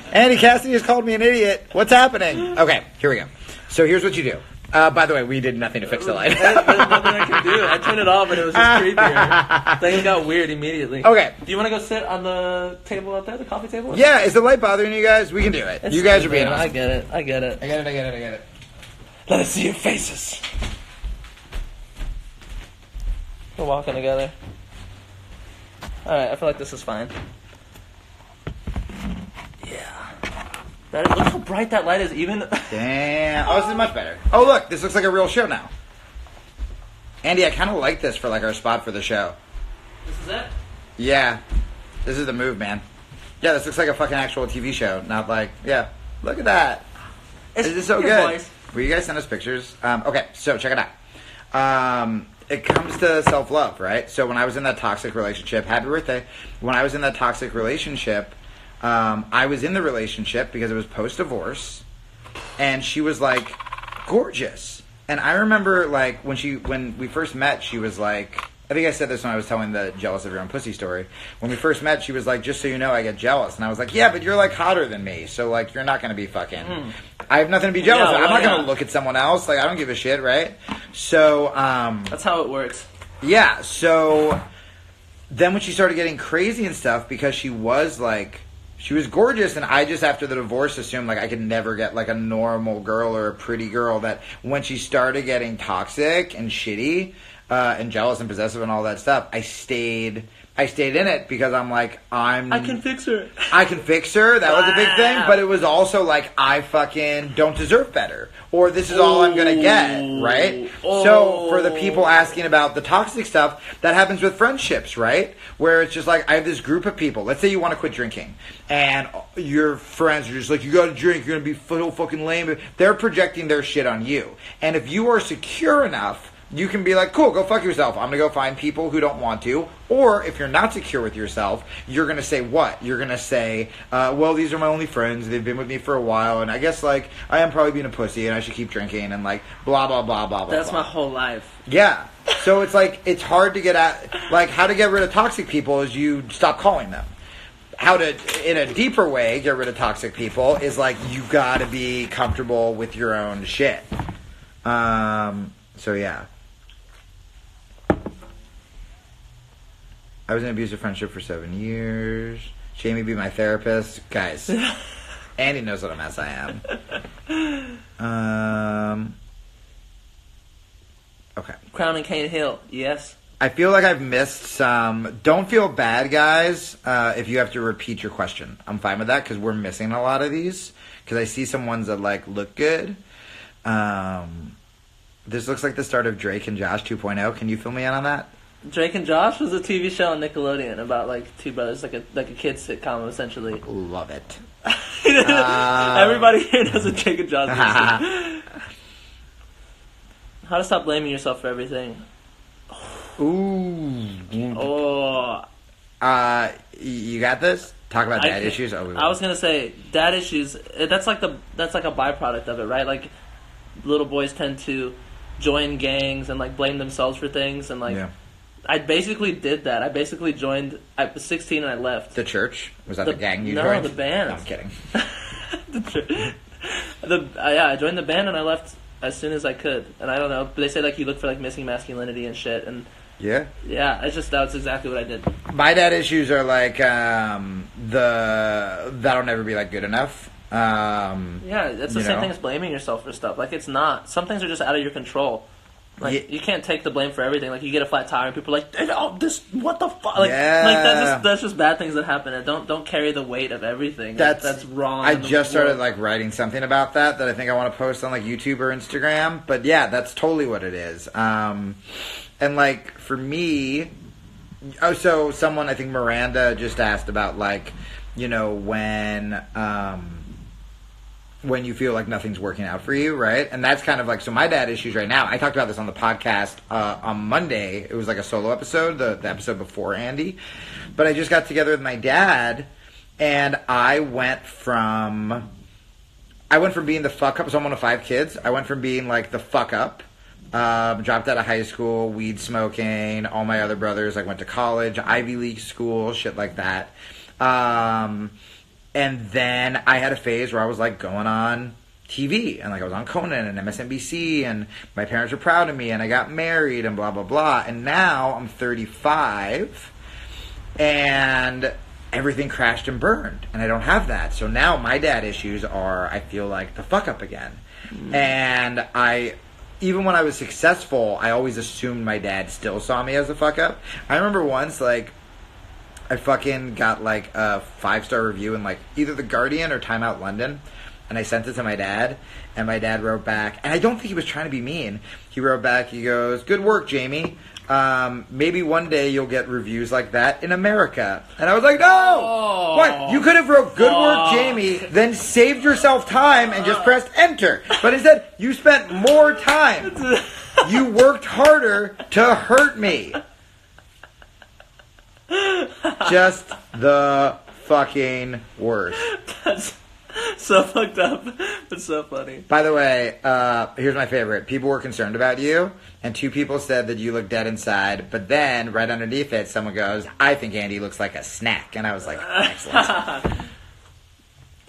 Cassidy has called me an idiot. What's happening? Okay, here we go. So here's what you do. By the way, we did nothing to fix the light. There's nothing I can do. I turned it off and it was just creepier. Things got weird immediately. Okay. Do you want to go sit on the table out there, the coffee table? Yeah, is the light bothering you guys? We can do it. You guys are being awesome. I get it. Let us see your faces. We're walking together. Alright, I feel like this is fine. Yeah. Look how bright that light is, even. Damn. Oh, this is much better. Oh, look, this looks like a real show now. Andy, I kind of like this for like our spot for the show. This is it? Yeah. This is the move, man. Yeah, this looks like a fucking actual TV show. Not like, yeah. Look at that. This is so good. Voice. Will you guys send us pictures? Okay, so check it out. It comes to self-love, right? So when I was in that toxic relationship, happy birthday. When I was in that toxic relationship, I was in the relationship because it was post-divorce, and she was like gorgeous. And I remember like when we first met, she was like, I think I said this when I was telling the jealous of your own pussy story. When we first met, she was like, just so you know, I get jealous. And I was like, yeah, but you're like hotter than me. So like, you're not going to be fucking, I have nothing to be jealous of. I'm not going to look at someone else. Like, I don't give a shit, right? So, that's how it works. Yeah. So then when she started getting crazy and stuff, because she was gorgeous, and I just, after the divorce, assumed like I could never get like a normal girl or a pretty girl, that when she started getting toxic and shitty, and jealous and possessive and all that stuff, I stayed in it because I'm like, I can fix her. That was a big thing, but it was also like, I fucking don't deserve better, or this is all I'm gonna get, right? So for the people asking about the toxic stuff, that happens with friendships, right? Where it's just like, I have this group of people. Let's say you want to quit drinking, and your friends are just like, you gotta drink, you're gonna be so fucking lame. They're projecting their shit on you, and if you are secure enough, you can be like, cool, go fuck yourself. I'm going to go find people who don't want to. Or if you're not secure with yourself, you're going to say what? You're going to say, well, these are my only friends. They've been with me for a while. And I guess, like, I am probably being a pussy and I should keep drinking and, like, blah, blah, blah, blah, blah. That's my whole life. Yeah. So it's like, it's hard to get at, like, how to get rid of toxic people is you stop calling them. How to, in a deeper way, get rid of toxic people is, like, you got to be comfortable with your own shit. So, yeah. I was in an abusive friendship for 7 years. Jamie be my therapist. Guys, Andy knows what a mess I am. Okay, Crown and Cane Hill. Yes. I feel like I've missed some. Don't feel bad, guys, if you have to repeat your question. I'm fine with that because we're missing a lot of these. Because I see some ones that like look good. This looks like the start of Drake and Josh 2.0. Can you fill me in on that? Drake and Josh was a TV show on Nickelodeon about like two brothers, like a kid's sitcom essentially. Love it. Everybody here knows what Drake and Josh is. How to stop blaming yourself for everything. Ooh. Oh. You got this? Talk about dad issues. I was gonna say dad issues. That's like a byproduct of it, right? Like little boys tend to join gangs and like blame themselves for things, and like I basically did that. I basically joined. I was 16 and I left. The church? Was that the gang you joined? No, the band. No, I'm kidding. I joined the band and I left as soon as I could. And I don't know, but they say like you look for like missing masculinity and shit. And yeah, that's exactly what I did. My dad issues are like that'll never be like good enough. It's the same thing as blaming yourself for stuff. Like it's not. Some things are just out of your control. Like you can't take the blame for everything. Like you get a flat tire and people are like, "Oh, this what the fuck?" Like that's just bad things that happen. And don't carry the weight of everything. That's wrong. I just started like writing something about that I think I want to post on like YouTube or Instagram. But yeah, that's totally what it is. And like for me, so someone I think Miranda just asked about like, when you feel like nothing's working out for you, right? And that's kind of like, so my dad issues right now, I talked about this on the podcast on Monday. It was like a solo episode, the episode before Andy. But I just got together with my dad, and I went from being the fuck up, so I'm one of 5 kids. I went from being like the fuck up, dropped out of high school, weed smoking, all my other brothers like went to college, Ivy League school, shit like that. And then I had a phase where I was like going on TV and like I was on Conan and MSNBC and my parents were proud of me and I got married and blah, blah, blah. And now I'm 35 and everything crashed and burned and I don't have that. So now my dad issues are, I feel like the fuck up again. And even when I was successful, I always assumed my dad still saw me as a fuck up. I remember once like, I fucking got like a 5-star review in like either The Guardian or Time Out London, and I sent it to my dad, and my dad wrote back, and I don't think he was trying to be mean. He wrote back, he goes, "Good work, Jamie. Maybe one day you'll get reviews like that in America." And I was like, no! What? You could have wrote, "Good work, Jamie," then saved yourself time and just pressed enter. But instead, you spent more time. You worked harder to hurt me. Just the fucking worst. That's so fucked up, but so funny. By the way, here's my favorite. People were concerned about you, and 2 people said that you look dead inside, but then, right underneath it, someone goes, "I think Andy looks like a snack." And I was like, excellent.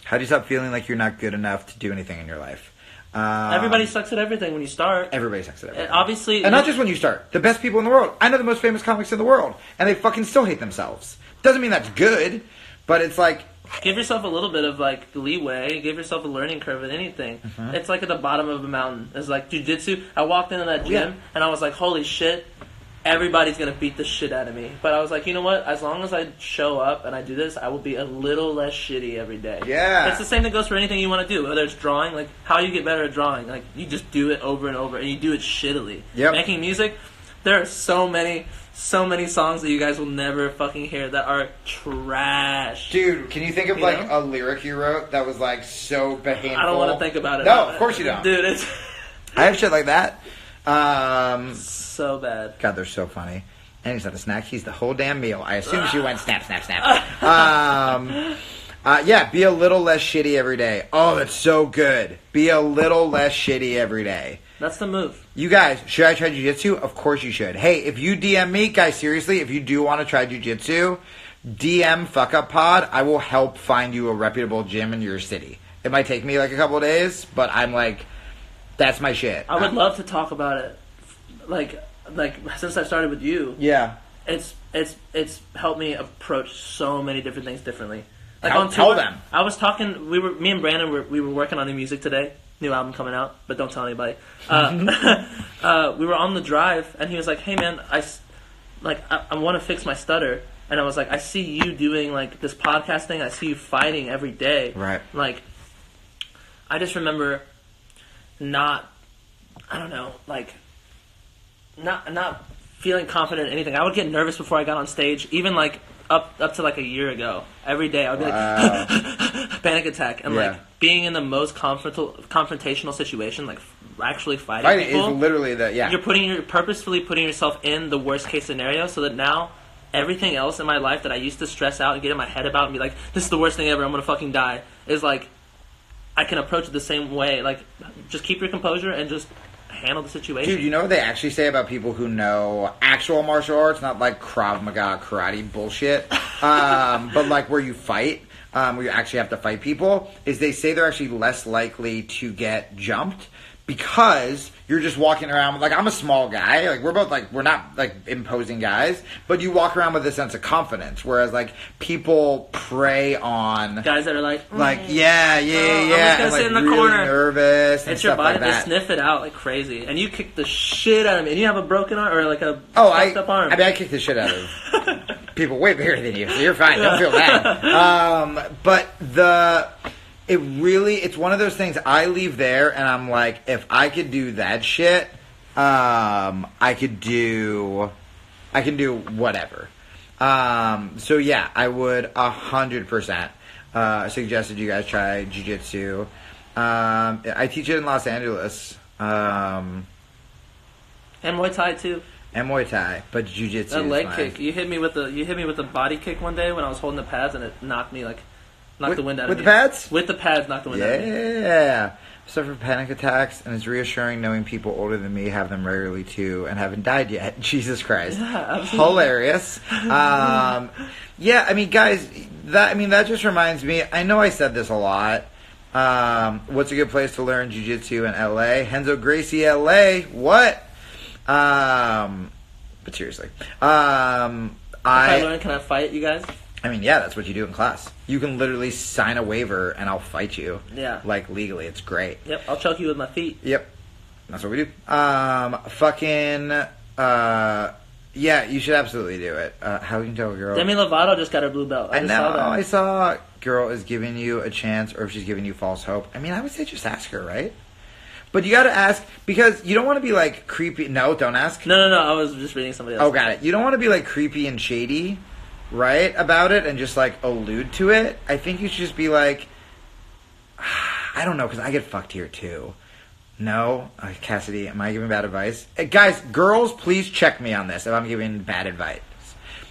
How do you stop feeling like you're not good enough to do anything in your life? Everybody sucks at everything when you start. Everybody sucks at everything. Obviously. And not just when you start. The best people in the world. I know the most famous comics in the world. And they fucking still hate themselves. Doesn't mean that's good. But it's like... Give yourself a little bit of like leeway. Give yourself a learning curve with anything. Mm-hmm. It's like at the bottom of a mountain. It's like jiu-jitsu. I walked into that gym and I was like, holy shit. Everybody's going to beat the shit out of me. But I was like, you know what? As long as I show up and I do this, I will be a little less shitty every day. Yeah. It's the same that goes for anything you want to do. Whether it's drawing, like, how you get better at drawing. Like, you just do it over and over, and you do it shittily. Yep. Making music, there are so many songs that you guys will never fucking hear that are trash. Dude, can you think of, a lyric you wrote that was, so painful? I don't want to think about it. No, of course you don't. Dude, it's... I have shit like that. So bad. God, they're so funny. And he's not a snack. He's the whole damn meal. I assume she went snap, snap, snap. Be a little less shitty every day. Oh, that's so good. Be a little less shitty every day. That's the move. You guys, should I try jiu-jitsu? Of course you should. Hey, if you DM me, guys, seriously, if you do want to try jiu-jitsu, DM Fuck Up Pod. I will help find you a reputable gym in your city. It might take me a couple of days, but I'm that's my shit. I would love to talk about it. Like since I started with you, it's helped me approach so many different things differently. Like tell them. I was talking. Me and Brandon we were working on new music today. New album coming out, but don't tell anybody. we were on the drive, and he was like, "Hey man, I want to fix my stutter." And I was like, "I see you doing like this podcast thing. I see you fighting every day." Right. Like, I just remember not feeling confident in anything. I would get nervous before I got on stage, even like up to like a year ago. Every day I would be like panic attack, and like being in the most confrontational situation, like actually fighting people, is literally you're purposefully putting yourself in the worst case scenario, so that now everything else in my life that I used to stress out and get in my head about and be like, this is the worst thing ever, I'm gonna fucking die, is like I can approach it the same way. Like, just keep your composure and just handle the situation. Dude, you know what they actually say about people who know actual martial arts, not like Krav Maga karate bullshit, but like where you fight, where you actually have to fight people, is they say they're actually less likely to get jumped because you're just walking around. Like, I'm a small guy. Like, we're both like, we're not like imposing guys, but you walk around with a sense of confidence. Whereas like people prey on guys that are like yeah, I'm just gonna and, sit like, in the really corner. Nervous. And it's your stuff body. like that. They sniff it out like crazy, and you kick the shit out of me. And you have a broken arm or like a fucked up arm. I mean, I kick the shit out of people way bigger than you, so you're fine. Don't feel bad. But it's one of those things. I leave there and I'm like, if I could do that shit, I can do whatever. So yeah, I would 100% suggest that you guys try jiu-jitsu. I teach it in Los Angeles. And Muay Thai too. And Muay Thai, but jiu-jitsu. That leg kick. You hit me with a body kick one day when I was holding the pads, and it knocked me like. Knocked the wind out of me. With the pads? With the pads, knocked the wind out of me. Yeah. I suffer panic attacks, and it's reassuring knowing people older than me have them regularly too and haven't died yet. Jesus Christ. Yeah, absolutely. Hilarious. Yeah, I mean, guys, that just reminds me. I know I said this a lot. What's a good place to learn jiu-jitsu in LA? Renzo Gracie, LA. What? But seriously. If I learn, can I fight you guys? I mean, yeah, that's what you do in class. You can literally sign a waiver and I'll fight you. Yeah. Like, legally. It's great. Yep, I'll choke you with my feet. Yep. That's what we do. Yeah, you should absolutely do it. How can you tell a girl? Demi Lovato just got her blue belt. I know. I saw girl is giving you a chance or if she's giving you false hope. I mean, I would say just ask her, right? But you gotta ask, because you don't want to be, like, creepy. No, don't ask. No, I was just reading somebody else. Oh, got it. You don't want to be, like, creepy and shady, right, about it and just, like, allude to it. I think you should just be like, I don't know, because I get fucked here, too. No? Cassidy, am I giving bad advice? Guys, girls, please check me on this if I'm giving bad advice.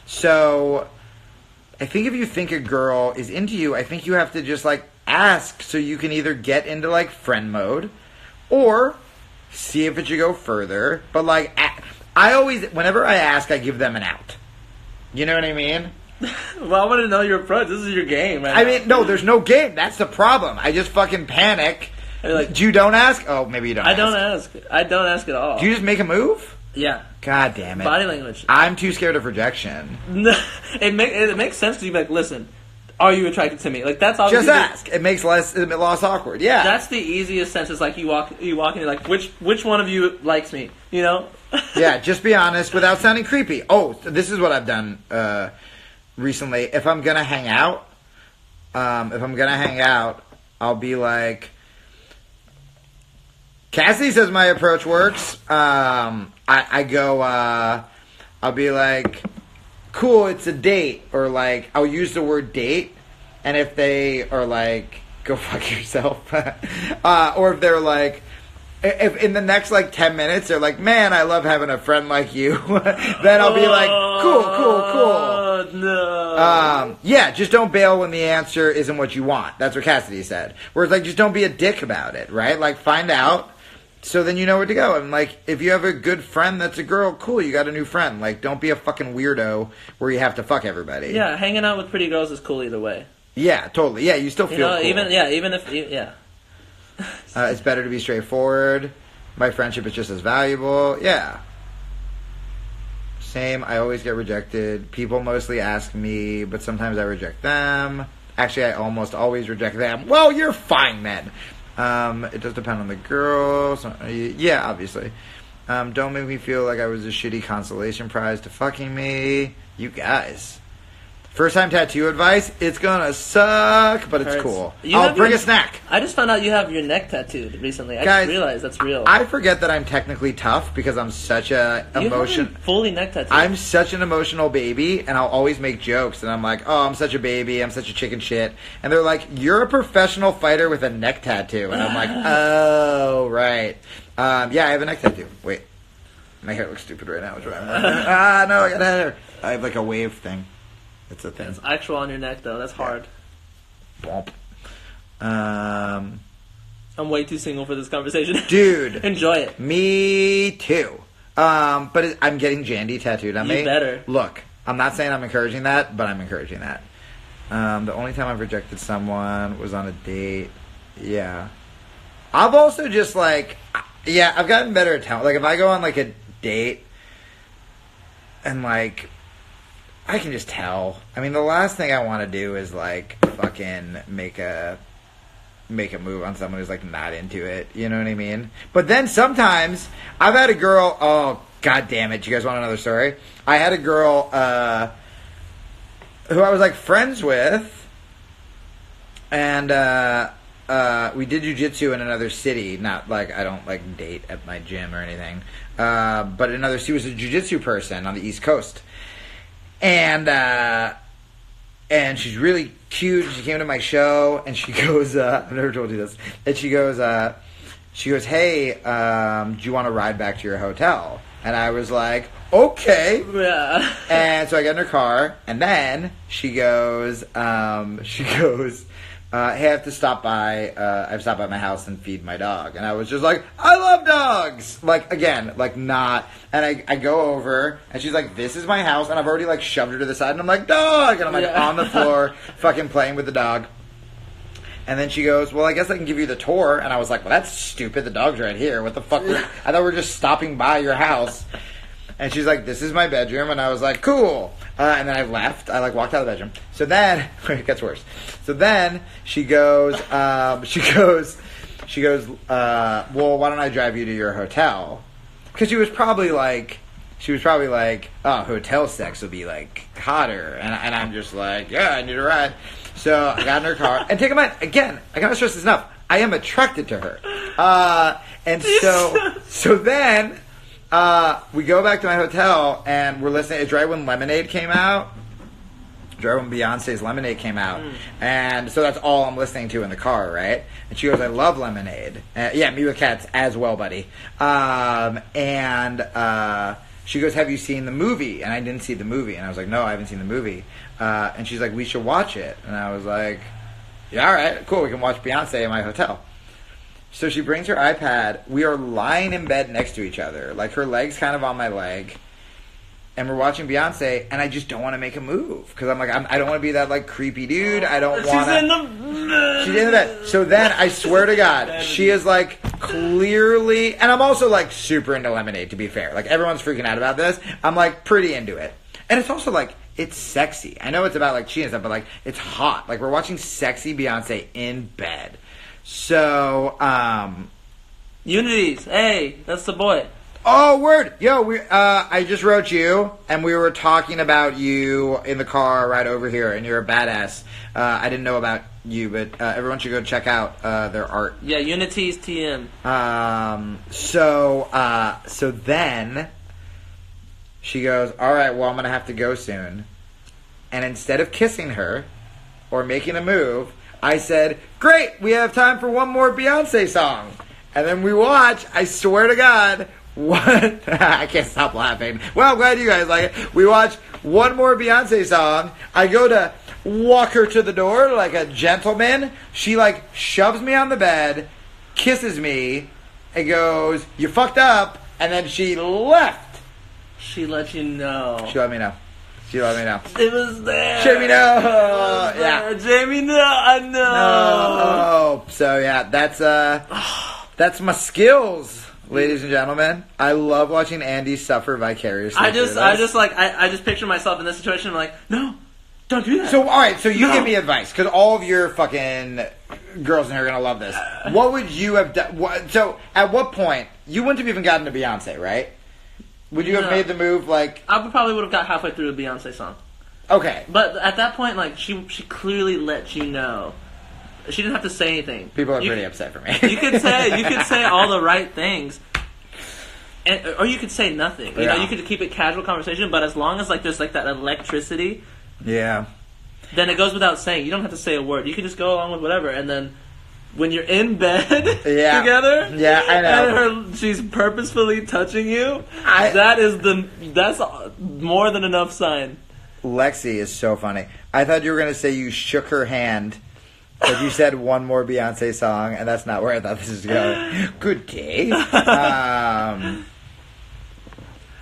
So, I think if you think a girl is into you, I think you have to just, like, ask so you can either get into, like, friend mode or see if it should go further. But, like, I always, whenever I ask, I give them an out. You know what I mean? Well, I want to know your approach. This is your game, right? I mean, no, there's no game. That's the problem. I just fucking panic. Like, you don't ask? Oh, maybe you don't ask. I don't ask at all. Do you just make a move? Yeah. God damn it. Body language. I'm too scared of rejection. No, it makes sense to you. Like, listen, are you attracted to me? Like, that's all. Just ask. It makes less awkward. Yeah. That's the easiest sense. It's like you walk and you're like, which one of you likes me? You know? Yeah, just be honest without sounding creepy. Oh, this is what I've done recently. If I'm gonna hang out, I'll be like, Cassie says my approach works. I go, I'll be like, cool, it's a date, or like, I'll use the word date, and if they are like, go fuck yourself, or if they're like, if in the next, like, 10 minutes, they're like, man, I love having a friend like you, then I'll be like, cool. No. Yeah, just don't bail when the answer isn't what you want. That's what Cassidy said. Whereas, like, just don't be a dick about it, right? Like, find out, so then you know where to go. And, like, if you have a good friend that's a girl, cool, you got a new friend. Like, don't be a fucking weirdo where you have to fuck everybody. Yeah, hanging out with pretty girls is cool either way. Yeah, totally. Yeah, you still feel cool. Even if it's better to be straightforward. My friendship is just as valuable. Yeah. Same. I always get rejected. People mostly ask me, but sometimes I reject them. Actually, I almost always reject them. Well, you're fine then. It does depend on the girl. So, yeah, obviously. Don't make me feel like I was a shitty consolation prize to fucking me. You guys. First time tattoo advice, it's gonna suck, but it's Hurts. cool. You Bring a snack. I just found out you have your neck tattooed recently. I Guys, just realized that's real. I forget that I'm technically tough because I'm such a You emotion. haven't fully neck tattooed. I'm such an emotional baby, and I'll always make jokes, and I'm like, oh, I'm such a baby, I'm such a chicken shit. And they're like, you're a professional fighter with a neck tattoo. And I'm like, oh, right. Yeah, I have a neck tattoo. Wait. My hair looks stupid right now. Which way I'm wearing. No, I got hair. I have like a wave thing. It's a thing. It's actual on your neck, though. That's hard. Bump. I'm way too single for this conversation. Dude. Enjoy it. Me too. But I'm getting Jandy tattooed on me. You better. Look, I'm not saying I'm encouraging that, but I'm encouraging that. The only time I've rejected someone was on a date. Yeah. I've also just like, yeah, I've gotten better at telling. Like, if I go on like a date and like, I can just tell. I mean, the last thing I want to do is like fucking make a move on someone who's like not into it. You know what I mean? But then sometimes I've had a girl. Oh, god damn it! You guys want another story? I had a girl who I was like friends with, and we did jujitsu in another city. Not like I don't like date at my gym or anything, but another. She was a jujitsu person on the East Coast. And she's really cute. She came to my show, and she goes, I've never told you this. And she goes, hey, do you want to ride back to your hotel? And I was like, okay. Yeah. And so I get in her car, and then she goes, hey, I have to stop by, my house and feed my dog. And I was just like, I love dogs! Like, again, like not, and I go over, and she's like, this is my house, and I've already like shoved her to the side, and I'm like, dog! And I'm like on the floor, fucking playing with the dog. And then she goes, well, I guess I can give you the tour. And I was like, well, that's stupid, the dog's right here. What the fuck? I thought we were just stopping by your house. And she's like, this is my bedroom. And I was like, cool. And then I left. I like walked out of the bedroom. So then, it gets worse. So then she goes, well, why don't I drive you to your hotel? Because she was probably like, oh, hotel sex will be like hotter. And I'm just like, yeah, I need a ride. So I got in her car. And take a mind, again, I cannot stress this enough. I am attracted to her. And so then, we go back to my hotel, and we're listening. It's right when Lemonade came out. Right when Beyonce's Lemonade came out. And so that's all I'm listening to in the car, right? And she goes, I love Lemonade. Yeah, me with cats as well, buddy. She goes, have you seen the movie? And I didn't see the movie. And I was like, no, I haven't seen the movie. And she's like, we should watch it. And I was like, yeah, all right, cool. We can watch Beyonce in my hotel. So she brings her iPad. We are lying in bed next to each other. Like, her leg's kind of on my leg. And we're watching Beyonce, and I just don't want to make a move. Because I'm like, I don't want to be that, like, creepy dude. I don't want to. She's in the bed. So then, I swear to God, she is, like, clearly... And I'm also, like, super into Lemonade, to be fair. Like, everyone's freaking out about this. I'm, like, pretty into it. And it's also, like, it's sexy. I know it's about, like, cheating and stuff, but, like, it's hot. Like, we're watching sexy Beyonce in bed. So, Unities. Hey, that's the boy. Oh, word! Yo, I just wrote you, and we were talking about you in the car right over here, and you're a badass. I didn't know about you, but everyone should go check out their art. Yeah, Unities TM. So then she goes, all right, well, I'm going to have to go soon. And instead of kissing her or making a move, I said, great, we have time for one more Beyonce song. And then we watch, I swear to God... What? I can't stop laughing. Well, I'm glad you guys like it. We watch one more Beyonce song. I go to walk her to the door like a gentleman. She, like, shoves me on the bed, kisses me, and goes, you fucked up, and then she left. She let you know. She let me know. It was there. Jamie, no. Yeah. Jamie, no. I know. No. So, yeah, that's my skills. Ladies and gentlemen, I love watching Andy suffer vicariously. I just picture myself in this situation. I'm like, no, don't do that. So, all right, so you give me advice, because all of your fucking girls in here are gonna love this. What would you have done? So, at what point you wouldn't have even gotten to Beyonce, right? Would you have made the move? Like, I probably would have got halfway through a Beyonce song. Okay, but at that point, like she clearly let you know. She didn't have to say anything. People are pretty upset for me. You could say all the right things. Or you could say nothing. You know, you could keep it casual conversation, but as long as like there's like that electricity, then it goes without saying. You don't have to say a word. You can just go along with whatever, and then when you're in bed together, I know, and she's purposefully touching you, that's more than enough sign. Lexi is so funny. I thought you were gonna say you shook her hand. But you said one more Beyonce song, and that's not where I thought this was going. Good day.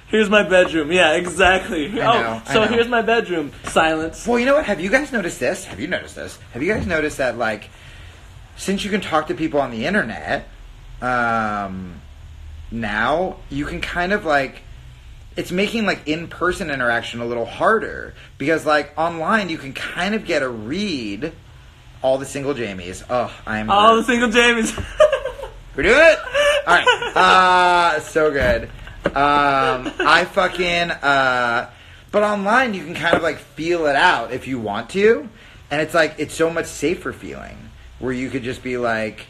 Here's my bedroom. Yeah, exactly. I know. Here's my bedroom. Silence. Well, you know what? Have you guys noticed this? Have you noticed this? Have you guys noticed that, like, since you can talk to people on the internet, now you can kind of, like, it's making, like, in-person interaction a little harder. Because, like, online you can kind of get a read... All the single Jamies. Oh, all the single Jamies. We're doing it? Alright. So good. I fucking... but online, you can kind of, like, feel it out if you want to. And it's, like, it's so much safer feeling. Where you could just be, like...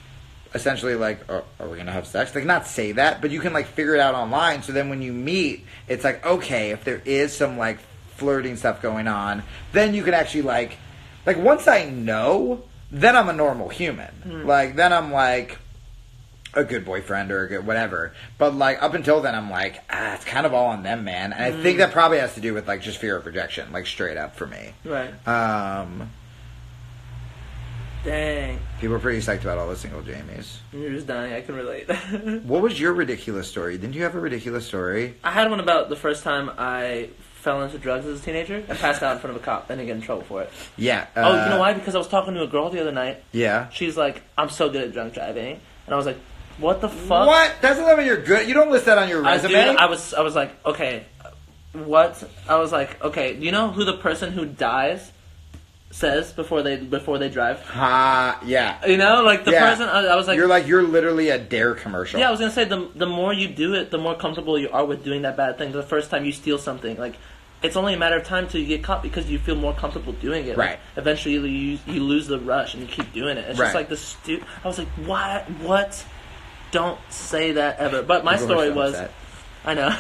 Essentially, like, are we going to have sex? Like, not say that, but you can, like, figure it out online. So then when you meet, it's like, okay, if there is some, like, flirting stuff going on, then you can actually, like, once I know, then I'm a normal human. Like, then I'm, like, a good boyfriend or a good whatever. But, like, up until then, I'm like, it's kind of all on them, man. And I think that probably has to do with, like, just fear of rejection, like, straight up for me. Right. Dang. People are pretty psyched about all the single Jamies. You're just dying. I can relate. What was your ridiculous story? Didn't you have a ridiculous story? I had one about the first time I fell into drugs as a teenager and passed out in front of a cop and didn't get in trouble for it. Yeah. You know why? Because I was talking to a girl the other night. Yeah. She's like, I'm so good at drunk driving. And I was like, what the fuck? What? That's not when you're good. You don't list that on your resume. I was like, okay, what? I was like, okay, do you know who the person who dies says before they drive? Yeah. You know, like the person. I was like, you're literally a Dare commercial. Yeah, I was gonna say the more you do it, the more comfortable you are with doing that bad thing. The first time you steal something, like, it's only a matter of time till you get caught because you feel more comfortable doing it. Right. Like, eventually you lose the rush and you keep doing it. It's just like the I was like, what? Don't say that ever. But my story was, I know.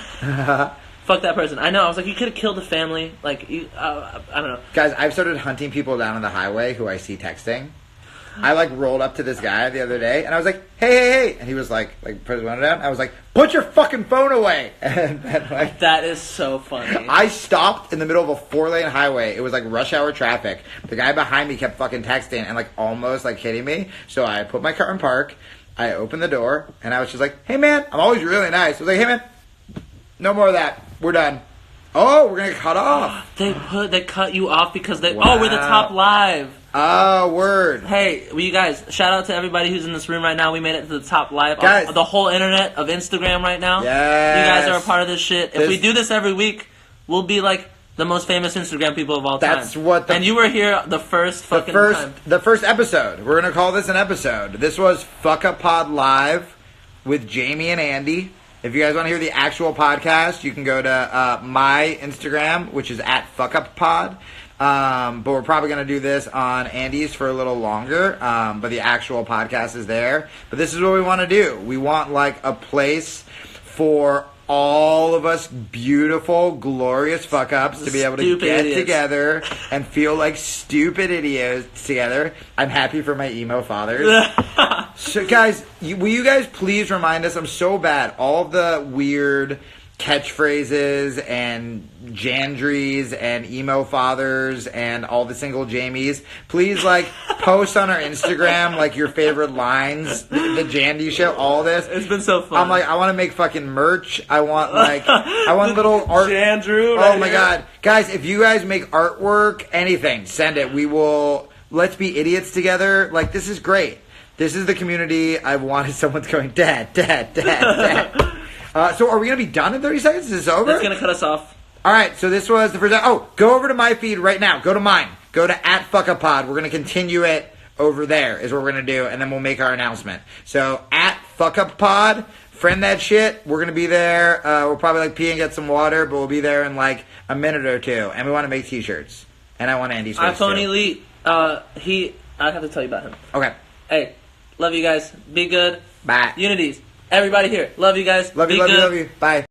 Fuck that person. I know. I was like, you could have killed the family. Like, I don't know. Guys, I've started hunting people down on the highway who I see texting. I, like, rolled up to this guy the other day, and I was like, hey. And he was like put his phone down. I was like, put your fucking phone away. And like, that is so funny. I stopped in the middle of a 4-lane highway. It was, like, rush hour traffic. The guy behind me kept fucking texting and, like, almost, like, hitting me. So I put my car in park. I opened the door, and I was just like, hey, man. I'm always really nice. I was like, hey, man, no more of that. We're done. Oh, we're gonna cut off. They cut you off because we're the top live. Oh, word. Hey, well, you guys, shout out to everybody who's in this room right now. We made it to the top live. Guys, on the whole internet of Instagram right now. Yes. You guys are a part of this shit. If we do this every week, we'll be like the most famous Instagram people of all time. That's what and you were here the first time. The first episode. We're gonna call this an episode. This was Fuck Up Pod Live with Jamie and Andy. If you guys want to hear the actual podcast, you can go to my Instagram, which is at FuckUpPod. But we're probably going to do this on Andy's for a little longer. But the actual podcast is there. But this is what we want to do. We want, like, a place for all of us beautiful, glorious fuck-ups to be able to get together and feel like stupid idiots together. I'm happy for my emo fathers. So, guys, will you guys please remind us? I'm so bad. All of the weird catchphrases and Jandries and emo fathers and all the single Jamies, please, like, post on our Instagram, like, your favorite lines, the Jandy show, all this. It's been so fun. I'm like, I want to make fucking merch. I want little art. Jandrew. Oh my god. Guys, if you guys make artwork, anything, send it. We will, let's be idiots together. Like, this is great. This is the community I've wanted. Someone's going, Dad. So are we going to be done in 30 seconds? Is this over? It's going to cut us off. All right, so this was the first time. Oh, go over to my feed right now. Go to mine. Go to @FuckUpPod. We're going to continue it over there is what we're going to do, and then we'll make our announcement. So, at Fuck Up Pod, friend that shit. We're going to be there. We'll probably like pee and get some water, but we'll be there in like a minute or two. And we want to make t-shirts. And I want Andy's face iPhone too. Elite, I have to tell you about him. Okay. Hey, love you guys. Be good. Bye. Unities. Everybody here. Love you guys. Love you, Be love you, good. love you. Bye.